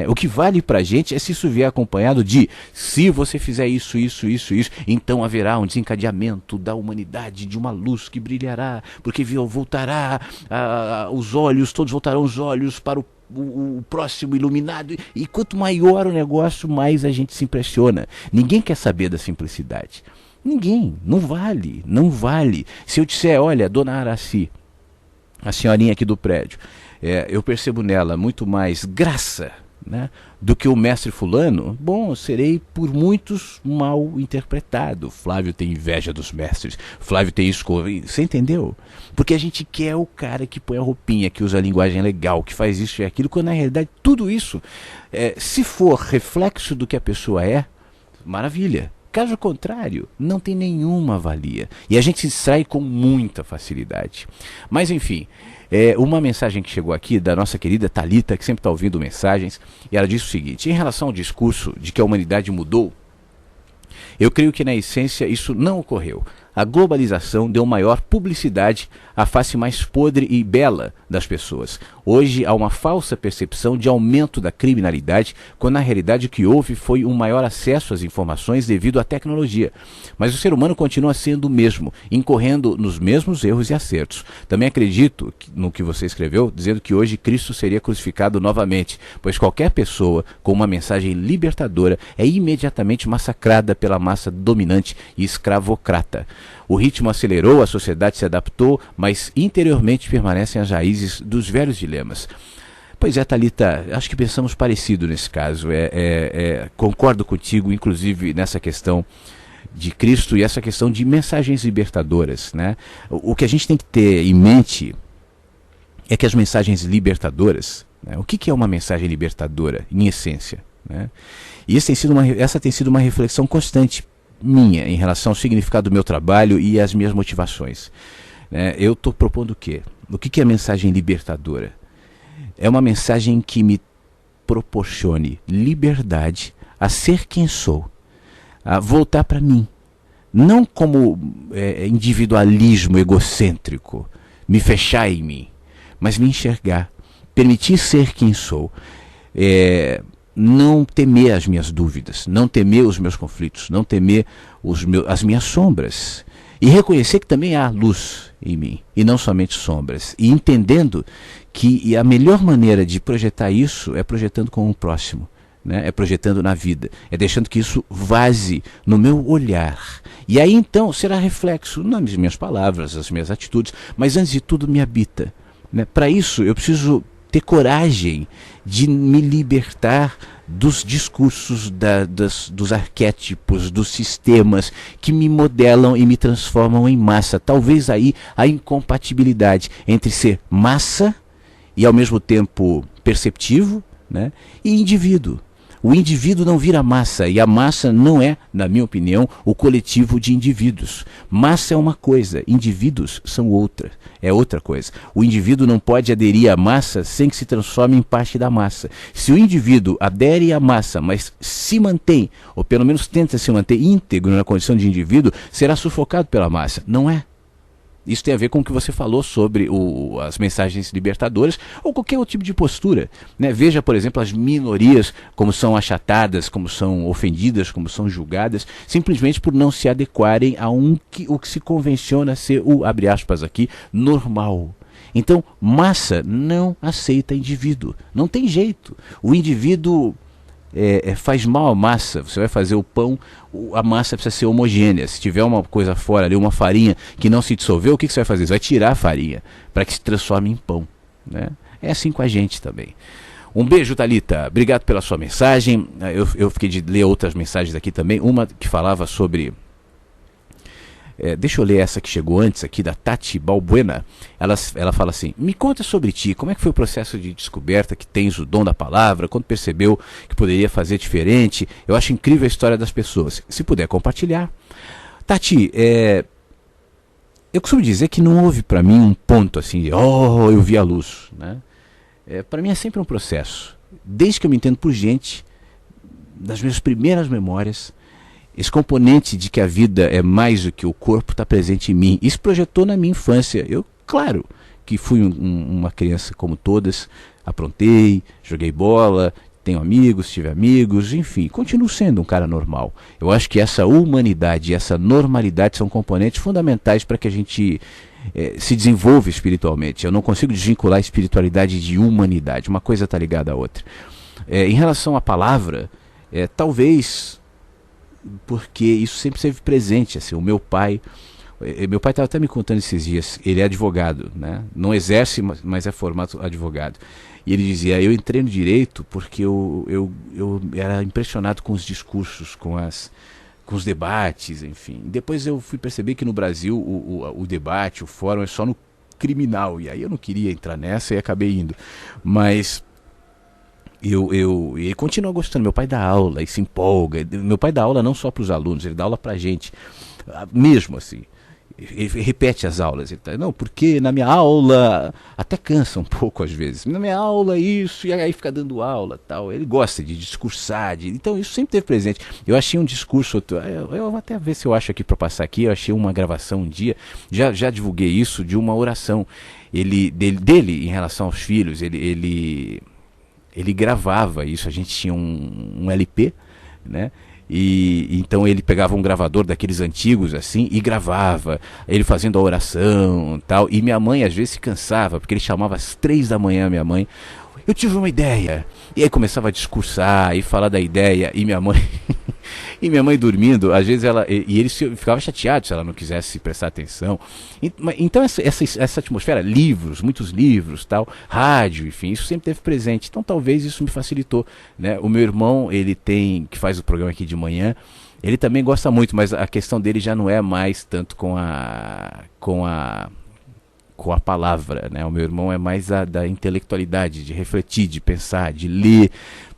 O que vale pra gente é se isso vier acompanhado de: se você fizer isso, então haverá um desencadeamento da humanidade, de uma luz que brilhará, porque voltará os olhos, todos voltarão os olhos para o próximo iluminado. E quanto maior o negócio, mais a gente se impressiona. Ninguém quer saber da simplicidade. Ninguém. Não vale. Se eu disser: olha, dona Araci, a senhorinha aqui do prédio, eu percebo nela muito mais graça, né, do que o mestre fulano, bom, serei por muitos mal interpretado. Flávio tem inveja dos mestres, Flávio tem isso, você entendeu? Porque a gente quer o cara que põe a roupinha, que usa a linguagem legal, que faz isso e aquilo, quando na realidade tudo isso, se for reflexo do que a pessoa é, maravilha. Caso contrário, não tem nenhuma valia. E a gente se distrai com muita facilidade. Mas enfim, uma mensagem que chegou aqui da nossa querida Thalita, que sempre está ouvindo mensagens, e ela diz o seguinte: em relação ao discurso de que a humanidade mudou, eu creio que na essência isso não ocorreu. A globalização deu maior publicidade à face mais podre e bela das pessoas. Hoje há uma falsa percepção de aumento da criminalidade, quando na realidade o que houve foi um maior acesso às informações devido à tecnologia. Mas o ser humano continua sendo o mesmo, incorrendo nos mesmos erros e acertos. Também acredito no que você escreveu, dizendo que hoje Cristo seria crucificado novamente, pois qualquer pessoa com uma mensagem libertadora é imediatamente massacrada pela massa dominante e escravocrata. O ritmo acelerou, a sociedade se adaptou, mas interiormente permanecem as raízes dos velhos dilemas. Pois é, Thalita, acho que pensamos parecido nesse caso. Concordo contigo, inclusive, nessa questão de Cristo e essa questão de mensagens libertadoras, né? O que a gente tem que ter em mente é que as mensagens libertadoras, né? O que é uma mensagem libertadora, em essência, né? E essa tem sido uma reflexão constante minha em relação ao significado do meu trabalho e às minhas motivações. Eu estou propondo o quê? O que é a mensagem libertadora? É uma mensagem que me proporcione liberdade a ser quem sou, a voltar para mim, não como individualismo egocêntrico, me fechar em mim, mas me enxergar, permitir ser quem sou, não temer as minhas dúvidas, não temer os meus conflitos, não temer as minhas sombras, e reconhecer que também há luz em mim, e não somente sombras, e entendendo que a melhor maneira de projetar isso é projetando com o próximo, né? É projetando na vida, é deixando que isso vaze no meu olhar, e aí então será reflexo nas minhas palavras, nas minhas atitudes, mas antes de tudo me habita, né? Para isso eu preciso ter coragem de me libertar dos discursos, dos arquétipos, dos sistemas que me modelam e me transformam em massa. Talvez aí a incompatibilidade entre ser massa e ao mesmo tempo perceptivo, né, e indivíduo. O indivíduo não vira massa, e a massa não é, na minha opinião, o coletivo de indivíduos. Massa é uma coisa, indivíduos são outra, é outra coisa. O indivíduo não pode aderir à massa sem que se transforme em parte da massa. Se o indivíduo adere à massa, mas se mantém, ou pelo menos tenta se manter íntegro na condição de indivíduo, será sufocado pela massa. Não é. Isso tem a ver com o que você falou sobre as mensagens libertadoras ou qualquer outro tipo de postura, né? Veja, por exemplo, as minorias, como são achatadas, como são ofendidas, como são julgadas, simplesmente por não se adequarem a o que se convenciona ser o, abre aspas aqui, normal. Então, massa não aceita indivíduo. Não tem jeito. O indivíduo faz mal a massa. Você vai fazer o pão, a massa precisa ser homogênea. Se tiver uma coisa fora ali, uma farinha que não se dissolveu, o que você vai fazer? Você vai tirar a farinha para que se transforme em pão, né? É assim com a gente também. Um beijo, Thalita. Obrigado pela sua mensagem. Eu fiquei de ler outras mensagens aqui também. Uma que falava sobre... deixa eu ler essa que chegou antes aqui, da Tati Balbuena. Ela fala assim: me conta sobre ti, como é que foi o processo de descoberta que tens o dom da palavra, quando percebeu que poderia fazer diferente? Eu acho incrível a história das pessoas. Se puder compartilhar. Tati, eu costumo dizer que não houve para mim um ponto assim, eu vi a luz, né? Para mim é sempre um processo. Desde que eu me entendo por gente, das minhas primeiras memórias, esse componente de que a vida é mais do que o corpo está presente em mim. Isso projetou na minha infância. Eu, claro, que fui uma criança como todas, aprontei, joguei bola, tenho amigos, tive amigos, enfim, continuo sendo um cara normal. Eu acho que essa humanidade e essa normalidade são componentes fundamentais para que a gente se desenvolva espiritualmente. Eu não consigo desvincular a espiritualidade de humanidade. Uma coisa está ligada à outra. Em relação à palavra, talvez... porque isso sempre esteve presente, assim, o meu pai estava até me contando esses dias, ele é advogado, né? Não exerce, mas é formado advogado, e ele dizia: eu entrei no direito porque eu era impressionado com os discursos, com os debates, enfim. Depois eu fui perceber que no Brasil o debate, o fórum é só no criminal, e aí eu não queria entrar nessa e acabei indo, mas... ele continua gostando. Meu pai dá aula e se empolga. Meu pai dá aula não só para os alunos, ele dá aula para a gente mesmo, assim. Ele repete as aulas. Não, porque na minha aula, até cansa um pouco às vezes, na minha aula isso, e aí fica dando aula, tal. Ele gosta de discursar, então isso sempre teve presente. Eu achei um discurso, eu vou até ver se eu acho aqui para passar aqui. Eu achei uma gravação um dia, já divulguei isso, de uma oração dele em relação aos filhos. Ele gravava isso, a gente tinha um LP, né? E então ele pegava um gravador daqueles antigos assim e gravava, ele fazendo a oração, tal. E minha mãe às vezes se cansava, porque ele chamava às 3 da manhã, minha mãe: eu tive uma ideia. E aí começava a discursar e falar da ideia, e minha mãe e minha mãe dormindo, às vezes ele ficava chateado se ela não quisesse prestar atenção. Então essa atmosfera, muitos livros, tal, rádio, enfim, isso sempre esteve presente. Então talvez isso me facilitou, né? O meu irmão, que faz o programa aqui de manhã, ele também gosta muito, mas a questão dele já não é mais tanto com a palavra, né? O meu irmão é mais da intelectualidade, de refletir, de pensar, de ler.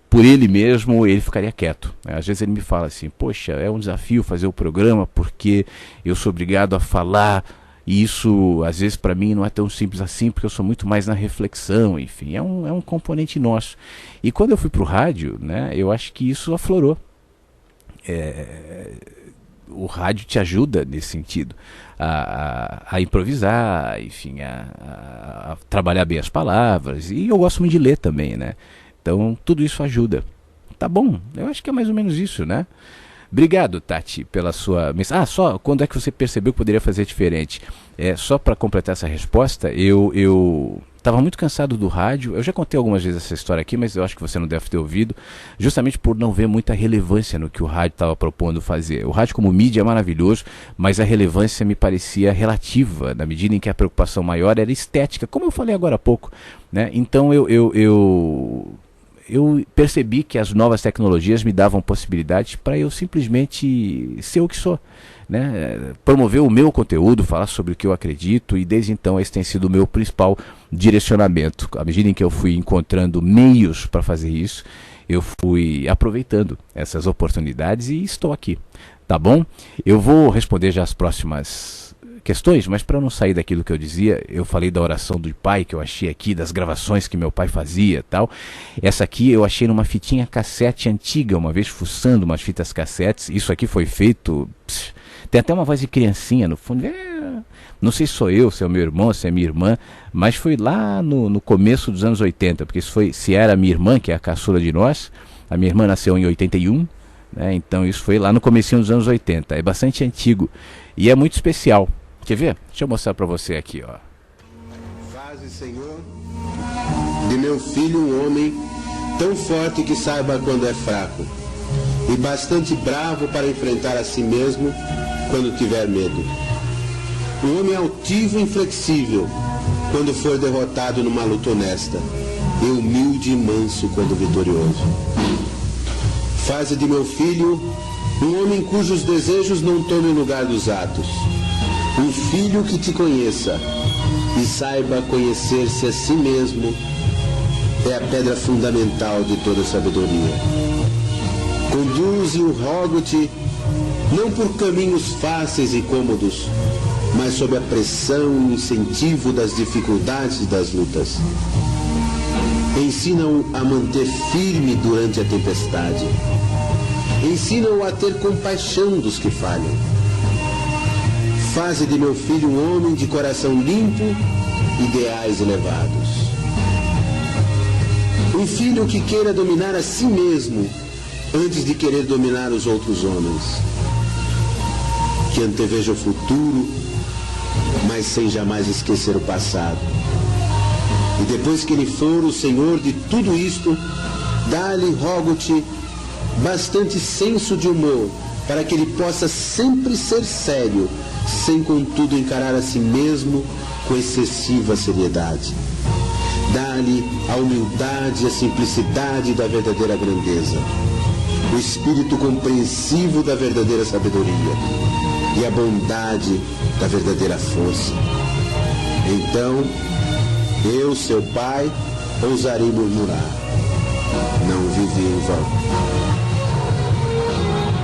Por ele mesmo, ele ficaria quieto, né? Às vezes ele me fala assim: poxa, é um desafio fazer o programa porque eu sou obrigado a falar, e isso às vezes para mim não é tão simples assim, porque eu sou muito mais na reflexão. Enfim, é um componente nosso. E quando eu fui para o rádio, né, eu acho que isso aflorou. O rádio te ajuda nesse sentido a improvisar, enfim, a trabalhar bem as palavras, e eu gosto muito de ler também, né? Então tudo isso ajuda. Tá bom, eu acho que é mais ou menos isso, né? Obrigado, Tati, pela sua mensagem. Só quando é que você percebeu que poderia fazer diferente? Só para completar essa resposta, eu estava muito cansado do rádio. Eu já contei algumas vezes essa história aqui, mas eu acho que você não deve ter ouvido, justamente por não ver muita relevância no que o rádio estava propondo fazer. O rádio como mídia é maravilhoso, mas a relevância me parecia relativa, na medida em que a preocupação maior era estética, como eu falei agora há pouco, né? Então eu percebi que as novas tecnologias me davam possibilidades para eu simplesmente ser o que sou, né? Promover o meu conteúdo, falar sobre o que eu acredito, e desde então esse tem sido o meu principal direcionamento. À medida em que eu fui encontrando meios para fazer isso, eu fui aproveitando essas oportunidades e estou aqui, tá bom? Eu vou responder já as próximas questões, mas para não sair daquilo que eu dizia, eu falei da oração do pai que eu achei aqui, das gravações que meu pai fazia, tal. Essa aqui eu achei numa fitinha cassete antiga, uma vez fuçando umas fitas cassetes. Isso aqui foi feito, tem até uma voz de criancinha no fundo. Não sei se sou eu, se é o meu irmão, se é minha irmã, mas foi lá no começo dos anos 80, porque se era a minha irmã, que é a caçula de nós, a minha irmã nasceu em 81, né? Então isso foi lá no comecinho dos anos 80, é bastante antigo e é muito especial. Quer ver? Deixa eu mostrar para você aqui, ó. Faze, Senhor, de meu filho um homem tão forte que saiba quando é fraco, e bastante bravo para enfrentar a si mesmo quando tiver medo. Um homem altivo e inflexível quando for derrotado numa luta honesta, e humilde e manso quando vitorioso. Faze de meu filho um homem cujos desejos não tomem lugar dos atos. Um filho que te conheça e saiba conhecer-se a si mesmo é a pedra fundamental de toda sabedoria. Conduze-o, rogo-te, não por caminhos fáceis e cômodos, mas sob a pressão e incentivo das dificuldades e das lutas. Ensina-o a manter firme durante a tempestade. Ensina-o a ter compaixão dos que falham. Faze de meu filho um homem de coração limpo, ideais elevados. Um filho que queira dominar a si mesmo antes de querer dominar os outros homens. Que anteveja o futuro, mas sem jamais esquecer o passado. E depois que ele for o senhor de tudo isto, dá-lhe, rogo-te, bastante senso de humor, para que ele possa sempre ser sério, sem contudo encarar a si mesmo com excessiva seriedade. Dá-lhe a humildade e a simplicidade da verdadeira grandeza, o espírito compreensivo da verdadeira sabedoria e a bondade da verdadeira força. Então, eu, seu pai, ousarei murmurar: não vivi em vão.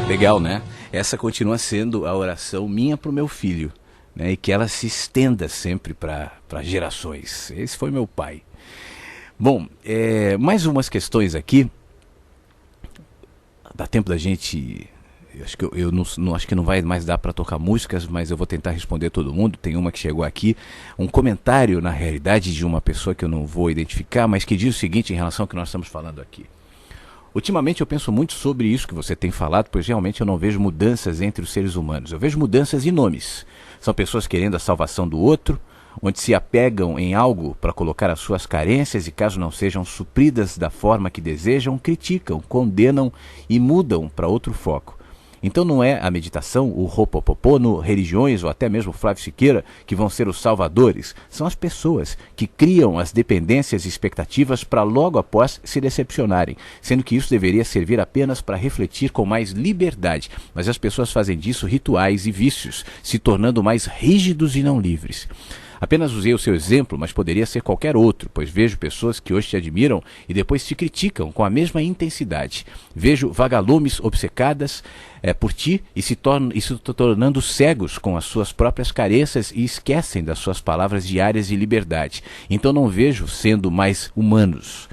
Legal, né? Essa continua sendo a oração minha para o meu filho, né? E que ela se estenda sempre para gerações. Esse foi meu pai. Bom, mais umas questões aqui. Dá tempo da gente... Acho que acho que não vai mais dar para tocar músicas, mas eu vou tentar responder todo mundo. Tem uma que chegou aqui, um comentário, na realidade, de uma pessoa que eu não vou identificar, mas que diz o seguinte em relação ao que nós estamos falando aqui. Ultimamente eu penso muito sobre isso que você tem falado, pois realmente eu não vejo mudanças entre os seres humanos. Eu vejo mudanças em nomes. São pessoas querendo a salvação do outro, onde se apegam em algo para colocar as suas carências e, caso não sejam supridas da forma que desejam, criticam, condenam e mudam para outro foco. Então não é a meditação, o Ho'oponopono, religiões ou até mesmo Flávio Siqueira que vão ser os salvadores. São as pessoas que criam as dependências e expectativas para logo após se decepcionarem, sendo que isso deveria servir apenas para refletir com mais liberdade. Mas as pessoas fazem disso rituais e vícios, se tornando mais rígidos e não livres. Apenas usei o seu exemplo, mas poderia ser qualquer outro, pois vejo pessoas que hoje te admiram e depois te criticam com a mesma intensidade. Vejo vagalumes obcecadas por ti e se tornando cegos com as suas próprias carências e esquecem das suas palavras diárias de liberdade. Então não vejo sendo mais humanos.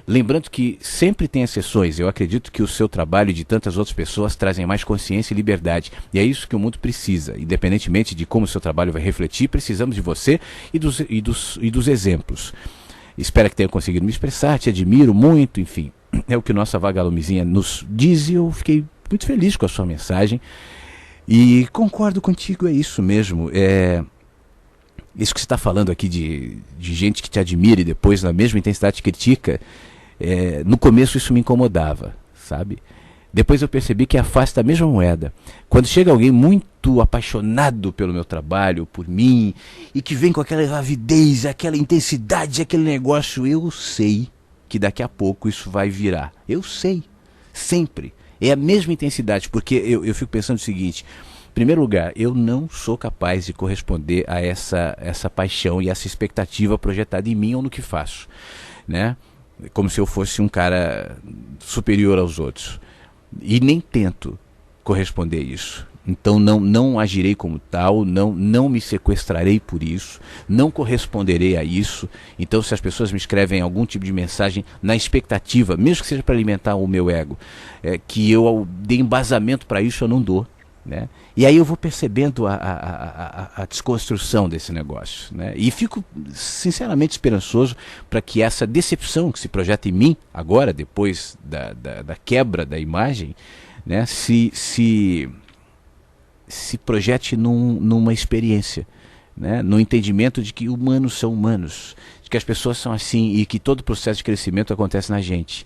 Lembrando que sempre tem exceções, eu acredito que o seu trabalho e de tantas outras pessoas trazem mais consciência e liberdade. E é isso que o mundo precisa. Independentemente de como o seu trabalho vai refletir, precisamos de você e dos exemplos. Espero que tenha conseguido me expressar, te admiro muito, enfim. É o que nossa vagalumezinha nos diz e eu fiquei muito feliz com a sua mensagem. E concordo contigo, é isso mesmo. Isso que você está falando aqui de gente que te admira e depois na mesma intensidade te critica, no começo isso me incomodava, sabe? Depois eu percebi que é a face da mesma moeda. Quando chega alguém muito apaixonado pelo meu trabalho, por mim, e que vem com aquela avidez, aquela intensidade, aquele negócio, eu sei que daqui a pouco isso vai virar. Eu sei, sempre. É a mesma intensidade, porque eu fico pensando o seguinte... Em primeiro lugar, eu não sou capaz de corresponder a essa paixão e essa expectativa projetada em mim ou no que faço, né? Como se eu fosse um cara superior aos outros. E nem tento corresponder a isso. Então não agirei como tal, não me sequestrarei por isso, não corresponderei a isso. Então se as pessoas me escrevem algum tipo de mensagem na expectativa, mesmo que seja para alimentar o meu ego, que eu dê embasamento para isso, eu não dou. Né? E aí eu vou percebendo a desconstrução desse negócio, né? E fico sinceramente esperançoso para que essa decepção que se projeta em mim agora, depois da quebra da imagem, né, se projete numa experiência, né, no entendimento de que humanos são humanos, de que as pessoas são assim e que todo o processo de crescimento acontece na gente.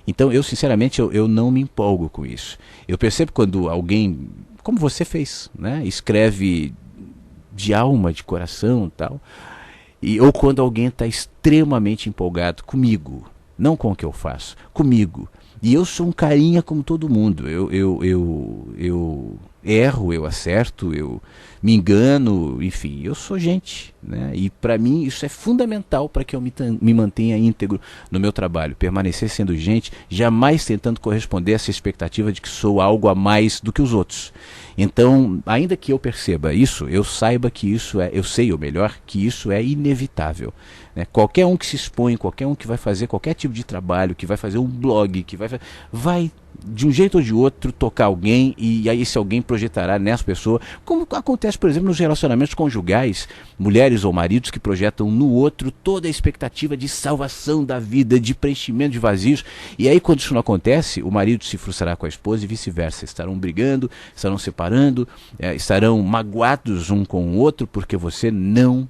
Então eu sinceramente eu não me empolgo com isso. Eu percebo quando alguém, como você fez, né, escreve de alma, de coração e tal, ou quando alguém está extremamente empolgado comigo, não com o que eu faço, comigo. E eu sou um carinha como todo mundo. Eu erro, eu acerto, eu me engano, enfim, eu sou gente, né? E para mim isso é fundamental para que eu me mantenha íntegro no meu trabalho, permanecer sendo gente, jamais tentando corresponder a essa expectativa de que sou algo a mais do que os outros. Então, ainda que eu perceba isso, eu saiba que isso eu sei, ou melhor, que isso é inevitável, né? Qualquer um que se expõe, qualquer um que vai fazer qualquer tipo de trabalho, que vai fazer um blog, que vai de um jeito ou de outro tocar alguém, e aí esse alguém projetará nessa pessoa, como acontece, por exemplo, nos relacionamentos conjugais, mulheres ou maridos que projetam no outro toda a expectativa de salvação da vida, de preenchimento de vazios, e aí quando isso não acontece, o marido se frustrará com a esposa e vice-versa, estarão brigando, estarão separando, estarão magoados um com o outro, porque você não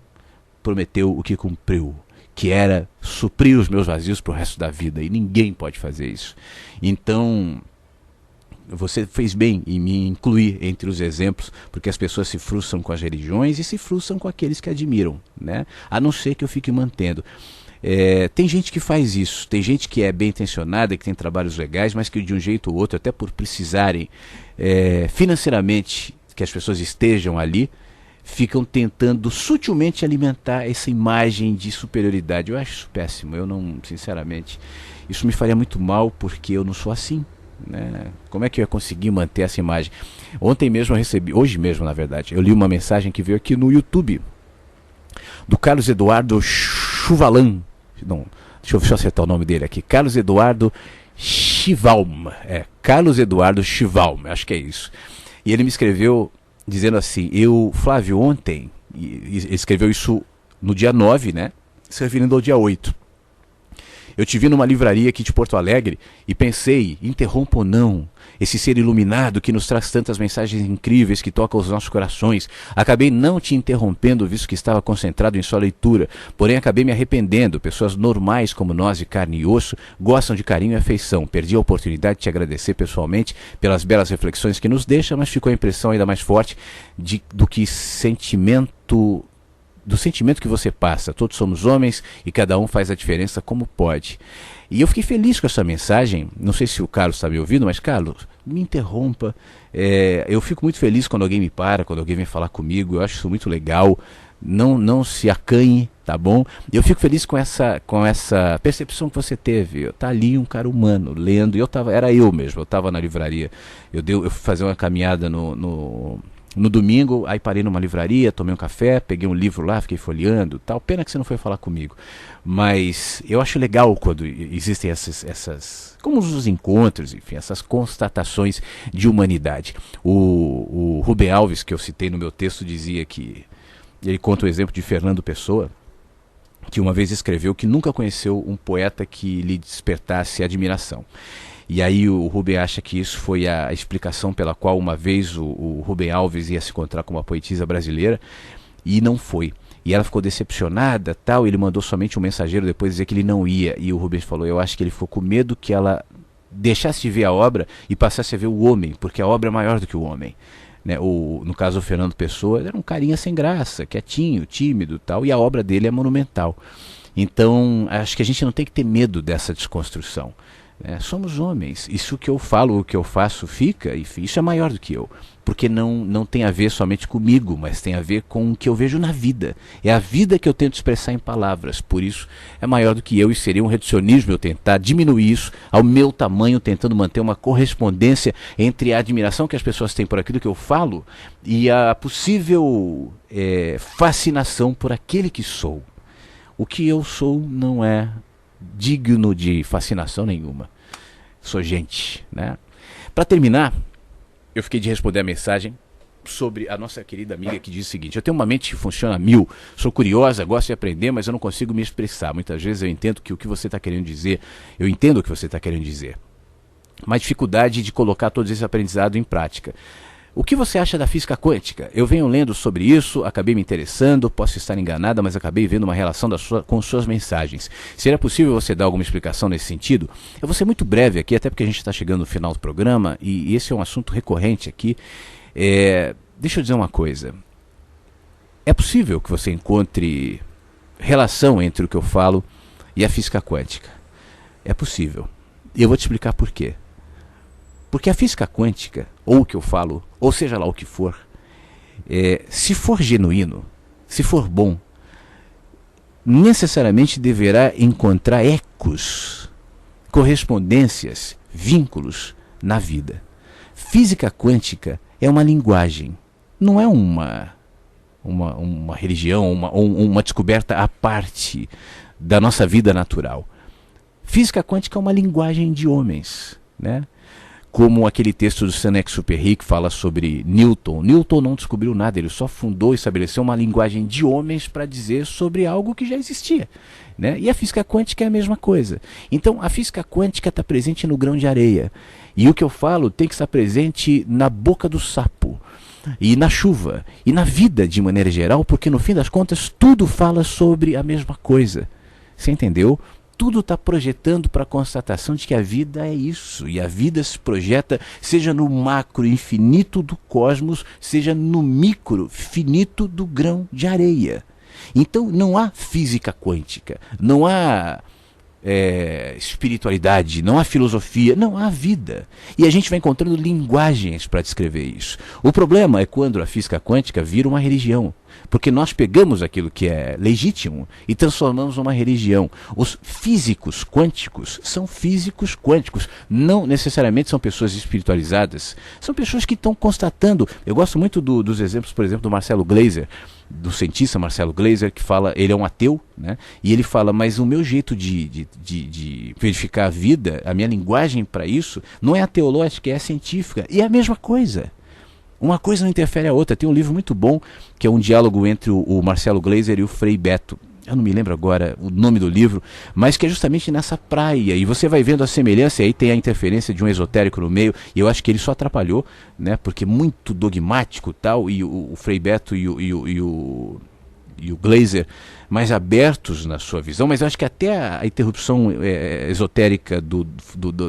prometeu o que cumpriu, que era suprir os meus vazios para o resto da vida, e ninguém pode fazer isso. Então, você fez bem em me incluir entre os exemplos, porque as pessoas se frustram com as religiões e se frustram com aqueles que admiram, né? A não ser que eu fique mantendo. Tem gente que faz isso, tem gente que é bem intencionada, que tem trabalhos legais, mas que de um jeito ou outro, até por precisarem financeiramente que as pessoas estejam ali, ficam tentando sutilmente alimentar essa imagem de superioridade. Eu acho isso péssimo, eu não, sinceramente, isso me faria muito mal, porque eu não sou assim, né? Como é que eu ia conseguir manter essa imagem? Ontem mesmo eu recebi, hoje mesmo na verdade, eu li uma mensagem que veio aqui no YouTube, do Carlos Eduardo Chuvalan, não, deixa eu acertar o nome dele aqui, Carlos Eduardo Chivalm, Carlos Eduardo Chivalm, acho que é isso, e ele me escreveu dizendo assim: Flávio, ontem, ele escreveu isso no dia 9, né, se referindo ao dia 8, eu te vi numa livraria aqui de Porto Alegre e pensei, interrompa ou não, esse ser iluminado que nos traz tantas mensagens incríveis que tocam os nossos corações. Acabei não te interrompendo, visto que estava concentrado em sua leitura, porém acabei me arrependendo. Pessoas normais como nós, de carne e osso, gostam de carinho e afeição. Perdi a oportunidade de te agradecer pessoalmente pelas belas reflexões que nos deixa, mas ficou a impressão ainda mais forte do sentimento que você passa. Todos somos homens e cada um faz a diferença como pode. E eu fiquei feliz com essa mensagem. Não sei se o Carlos está me ouvindo, mas Carlos, me interrompa. Eu fico muito feliz quando alguém me para, quando alguém vem falar comigo. Eu acho isso muito legal. Não se acanhe, tá bom? Eu fico feliz com essa percepção que você teve. Tá ali um cara humano lendo, e era eu mesmo, eu estava na livraria. Eu fui fazer uma caminhada no domingo, aí parei numa livraria, tomei um café, peguei um livro lá, fiquei folheando, tal. Pena que você não foi falar comigo. Mas eu acho legal quando existem essas como os encontros, enfim, essas constatações de humanidade. O Rubem Alves, que eu citei no meu texto, dizia que ele conta o exemplo de Fernando Pessoa, que uma vez escreveu que nunca conheceu um poeta que lhe despertasse admiração. E aí o Rubem acha que isso foi a explicação pela qual uma vez o Rubem Alves ia se encontrar com uma poetisa brasileira, e não foi. E ela ficou decepcionada, tal, ele mandou somente um mensageiro depois dizer que ele não ia. E o Rubens falou: eu acho que ele ficou com medo que ela deixasse de ver a obra e passasse a ver o homem, porque a obra é maior do que o homem, né? No caso, o Fernando Pessoa era um carinha sem graça, quietinho, tímido, tal, e a obra dele é monumental. Então, acho que a gente não tem que ter medo dessa desconstrução. Somos homens, isso que eu falo, o que eu faço fica, enfim, isso é maior do que eu, porque não tem a ver somente comigo, mas tem a ver com o que eu vejo na vida. É a vida que eu tento expressar em palavras, por isso é maior do que eu, e seria um reducionismo eu tentar diminuir isso ao meu tamanho, tentando manter uma correspondência entre a admiração que as pessoas têm por aquilo que eu falo e a possível fascinação por aquele que sou. O que eu sou não é digno de fascinação nenhuma. Sou gente, né? Para terminar, eu fiquei de responder a mensagem sobre a nossa querida amiga que diz o seguinte: eu tenho uma mente que funciona a 1000, sou curiosa, gosto de aprender, mas eu não consigo me expressar. Muitas vezes eu entendo que o que você está querendo dizer, mas dificuldade de colocar todo esse aprendizado em prática. O que você acha da física quântica? Eu venho lendo sobre isso, acabei me interessando, posso estar enganada, mas acabei vendo uma relação com suas mensagens. Seria possível você dar alguma explicação nesse sentido? Eu vou ser muito breve aqui, até porque a gente está chegando no final do programa, e esse é um assunto recorrente aqui. Deixa eu dizer uma coisa. É possível que você encontre relação entre o que eu falo e a física quântica? É possível. E eu vou te explicar por quê. Porque a física quântica, ou o que eu falo, ou seja lá o que for, se for genuíno, se for bom, necessariamente deverá encontrar ecos, correspondências, vínculos na vida. Física quântica é uma linguagem, não é uma religião, uma descoberta à parte da nossa vida natural. Física quântica é uma linguagem de homens, né? Como aquele texto do Saint-Exupéry que fala sobre Newton. Newton não descobriu nada, ele só fundou e estabeleceu uma linguagem de homens para dizer sobre algo que já existia, né? E a física quântica é a mesma coisa. Então a física quântica está presente no grão de areia. E o que eu falo tem que estar presente na boca do sapo, e na chuva, e na vida de maneira geral, porque no fim das contas tudo fala sobre a mesma coisa. Você entendeu? Tudo está projetando para a constatação de que a vida é isso. E a vida se projeta, seja no macro infinito do cosmos, seja no micro finito do grão de areia. Então não há física quântica, não há espiritualidade, não há filosofia, não há vida. E a gente vai encontrando linguagens para descrever isso. O problema é quando a física quântica vira uma religião. Porque nós pegamos aquilo que é legítimo e transformamos numa religião. Os físicos quânticos são físicos quânticos. Não necessariamente são pessoas espiritualizadas. São pessoas que estão constatando. Eu gosto muito dos exemplos, por exemplo, do Marcelo Gleiser, do cientista Marcelo Gleiser, que fala, ele é um ateu, né? E ele fala, mas o meu jeito de verificar a vida, a minha linguagem para isso, não é a teológica, é a científica. E é a mesma coisa. Uma coisa não interfere a outra. Tem um livro muito bom, que é um diálogo entre o Marcelo Gleiser e o Frei Beto. Eu não me lembro agora o nome do livro, mas que é justamente nessa praia. E você vai vendo a semelhança, e aí tem a interferência de um esotérico no meio, e eu acho que ele só atrapalhou, né? Porque muito dogmático tal, e o Frei Beto e o Gleiser mais abertos na sua visão, mas eu acho que até a interrupção esotérica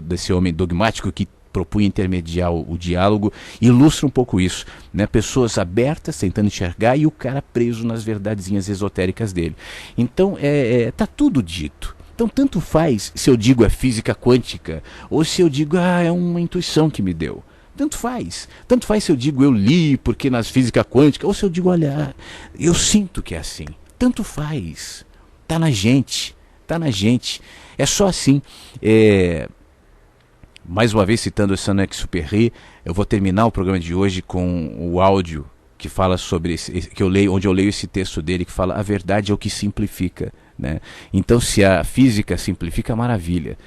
desse homem dogmático que propunha intermediar o diálogo, ilustra um pouco isso, né? Pessoas abertas, tentando enxergar, e o cara preso nas verdadezinhas esotéricas dele. Então, tá tudo dito. Então, tanto faz se eu digo é física quântica, ou se eu digo, é uma intuição que me deu. Tanto faz. Tanto faz se eu digo eu li porque nas física quântica, ou se eu digo, olha, eu sinto que é assim. Tanto faz. Tá na gente. Tá na gente. É só assim. Mais uma vez citando o Saint-Exupéry, eu vou terminar o programa de hoje com o áudio que fala sobre que eu leio, onde eu leio esse texto dele que fala: a verdade é o que simplifica, né? Então, se a física simplifica, maravilha,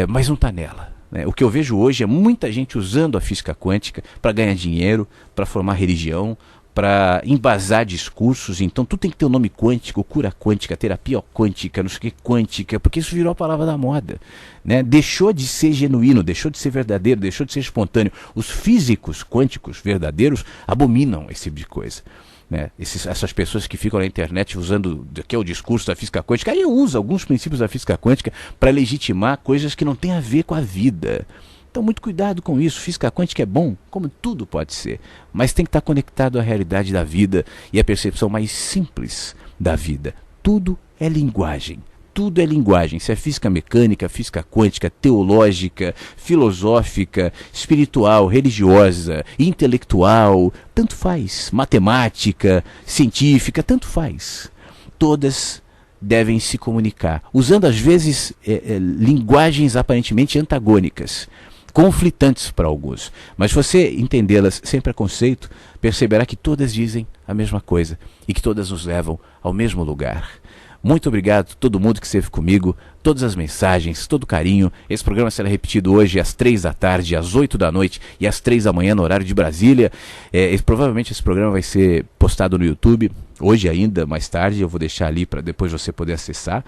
mas não está nela, né? O que eu vejo hoje é muita gente usando a física quântica para ganhar dinheiro, para formar religião, para embasar discursos. Então tudo tem que ter um nome quântico, cura quântica, terapia quântica, não sei o que quântica, porque isso virou a palavra da moda, né? Deixou de ser genuíno, deixou de ser verdadeiro, deixou de ser espontâneo. Os físicos quânticos verdadeiros abominam esse tipo de coisa, né? Essas pessoas que ficam na internet usando que é o discurso da física quântica, aí eu uso alguns princípios da física quântica para legitimar coisas que não têm a ver com a vida. Então, muito cuidado com isso. Física quântica é bom, como tudo pode ser, mas tem que estar conectado à realidade da vida e à percepção mais simples da vida. Tudo é linguagem. Tudo é linguagem. Se é física mecânica, física quântica, teológica, filosófica, espiritual, religiosa, intelectual, tanto faz. Matemática, científica, tanto faz. Todas devem se comunicar, usando às vezes linguagens aparentemente antagônicas, conflitantes para alguns, mas se você entendê-las sem preconceito, perceberá que todas dizem a mesma coisa e que todas nos levam ao mesmo lugar. Muito obrigado a todo mundo que esteve comigo, todas as mensagens, todo o carinho. Esse programa será repetido hoje às 3 da tarde, às 8 da noite e às 3 da manhã no horário de Brasília. Provavelmente esse programa vai ser postado no YouTube hoje ainda, mais tarde. Eu vou deixar ali para depois você poder acessar.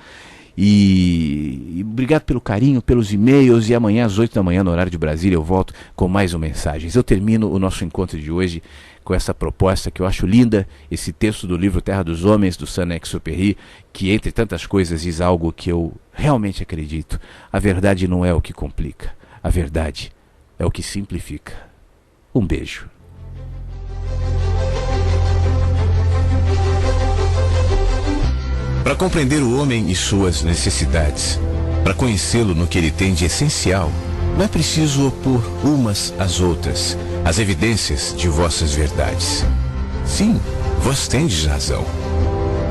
E obrigado pelo carinho, pelos e-mails, e amanhã às 8 da manhã no horário de Brasília eu volto com mais mensagens. Eu termino o nosso encontro de hoje com essa proposta que eu acho linda, esse texto do livro Terra dos Homens, do Saint-Exupéry, que entre tantas coisas diz algo que eu realmente acredito: a verdade não é o que complica, a verdade é o que simplifica. Um beijo. Para compreender o homem e suas necessidades, para conhecê-lo no que ele tem de essencial, não é preciso opor umas às outras as evidências de vossas verdades. Sim, vós tendes razão.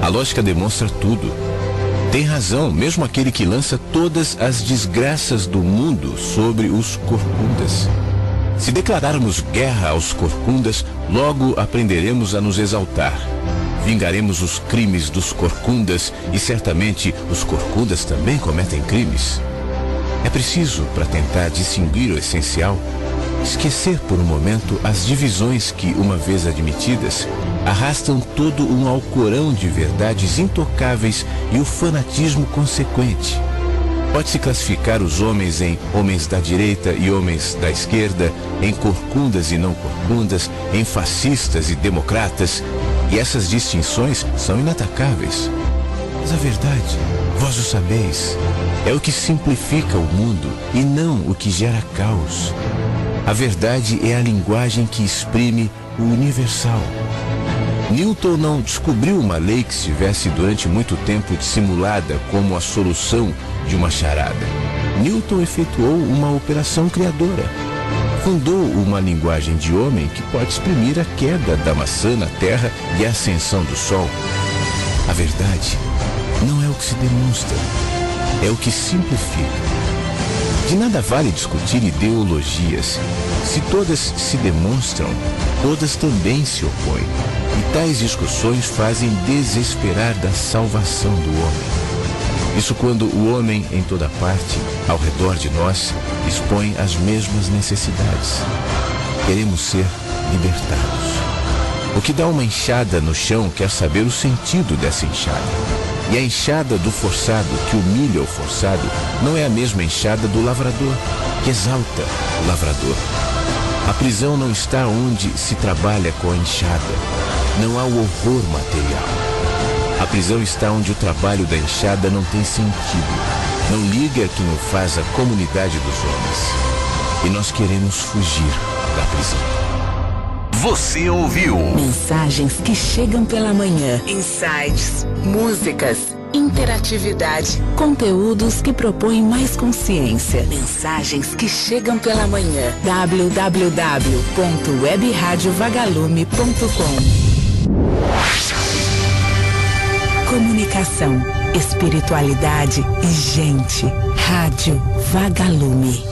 A lógica demonstra tudo. Tem razão mesmo aquele que lança todas as desgraças do mundo sobre os corcundas. Se declararmos guerra aos corcundas, logo aprenderemos a nos exaltar. Vingaremos os crimes dos corcundas e certamente os corcundas também cometem crimes. É preciso, para tentar distinguir o essencial, esquecer por um momento as divisões que, uma vez admitidas, arrastam todo um alcorão de verdades intocáveis e o fanatismo consequente. Pode-se classificar os homens em homens da direita e homens da esquerda, em corcundas e não corcundas, em fascistas e democratas, e essas distinções são inatacáveis. Mas a verdade, vós o sabeis, é o que simplifica o mundo e não o que gera caos. A verdade é a linguagem que exprime o universal. Newton não descobriu uma lei que estivesse durante muito tempo dissimulada como a solução de uma charada. Newton efetuou uma operação criadora. Fundou uma linguagem de homem que pode exprimir a queda da maçã na terra e a ascensão do sol. A verdade não é o que se demonstra, é o que simplifica. De nada vale discutir ideologias. Se todas se demonstram, todas também se opõem. E tais discussões fazem desesperar da salvação do homem. Isso quando o homem, em toda parte, ao redor de nós, expõe as mesmas necessidades. Queremos ser libertados. O que dá uma enxada no chão quer saber o sentido dessa enxada. E a enxada do forçado que humilha o forçado não é a mesma enxada do lavrador, que exalta o lavrador. A prisão não está onde se trabalha com a enxada. Não há o horror material. A prisão está onde o trabalho da enxada não tem sentido. Não liga quem o faz à comunidade dos homens. E nós queremos fugir da prisão. Você ouviu Mensagens que chegam pela manhã. Insights, músicas, interatividade, conteúdos que propõem mais consciência. Mensagens que chegam pela manhã. www.webradiovagalume.com. Comunicação, espiritualidade e gente. Rádio Vagalume.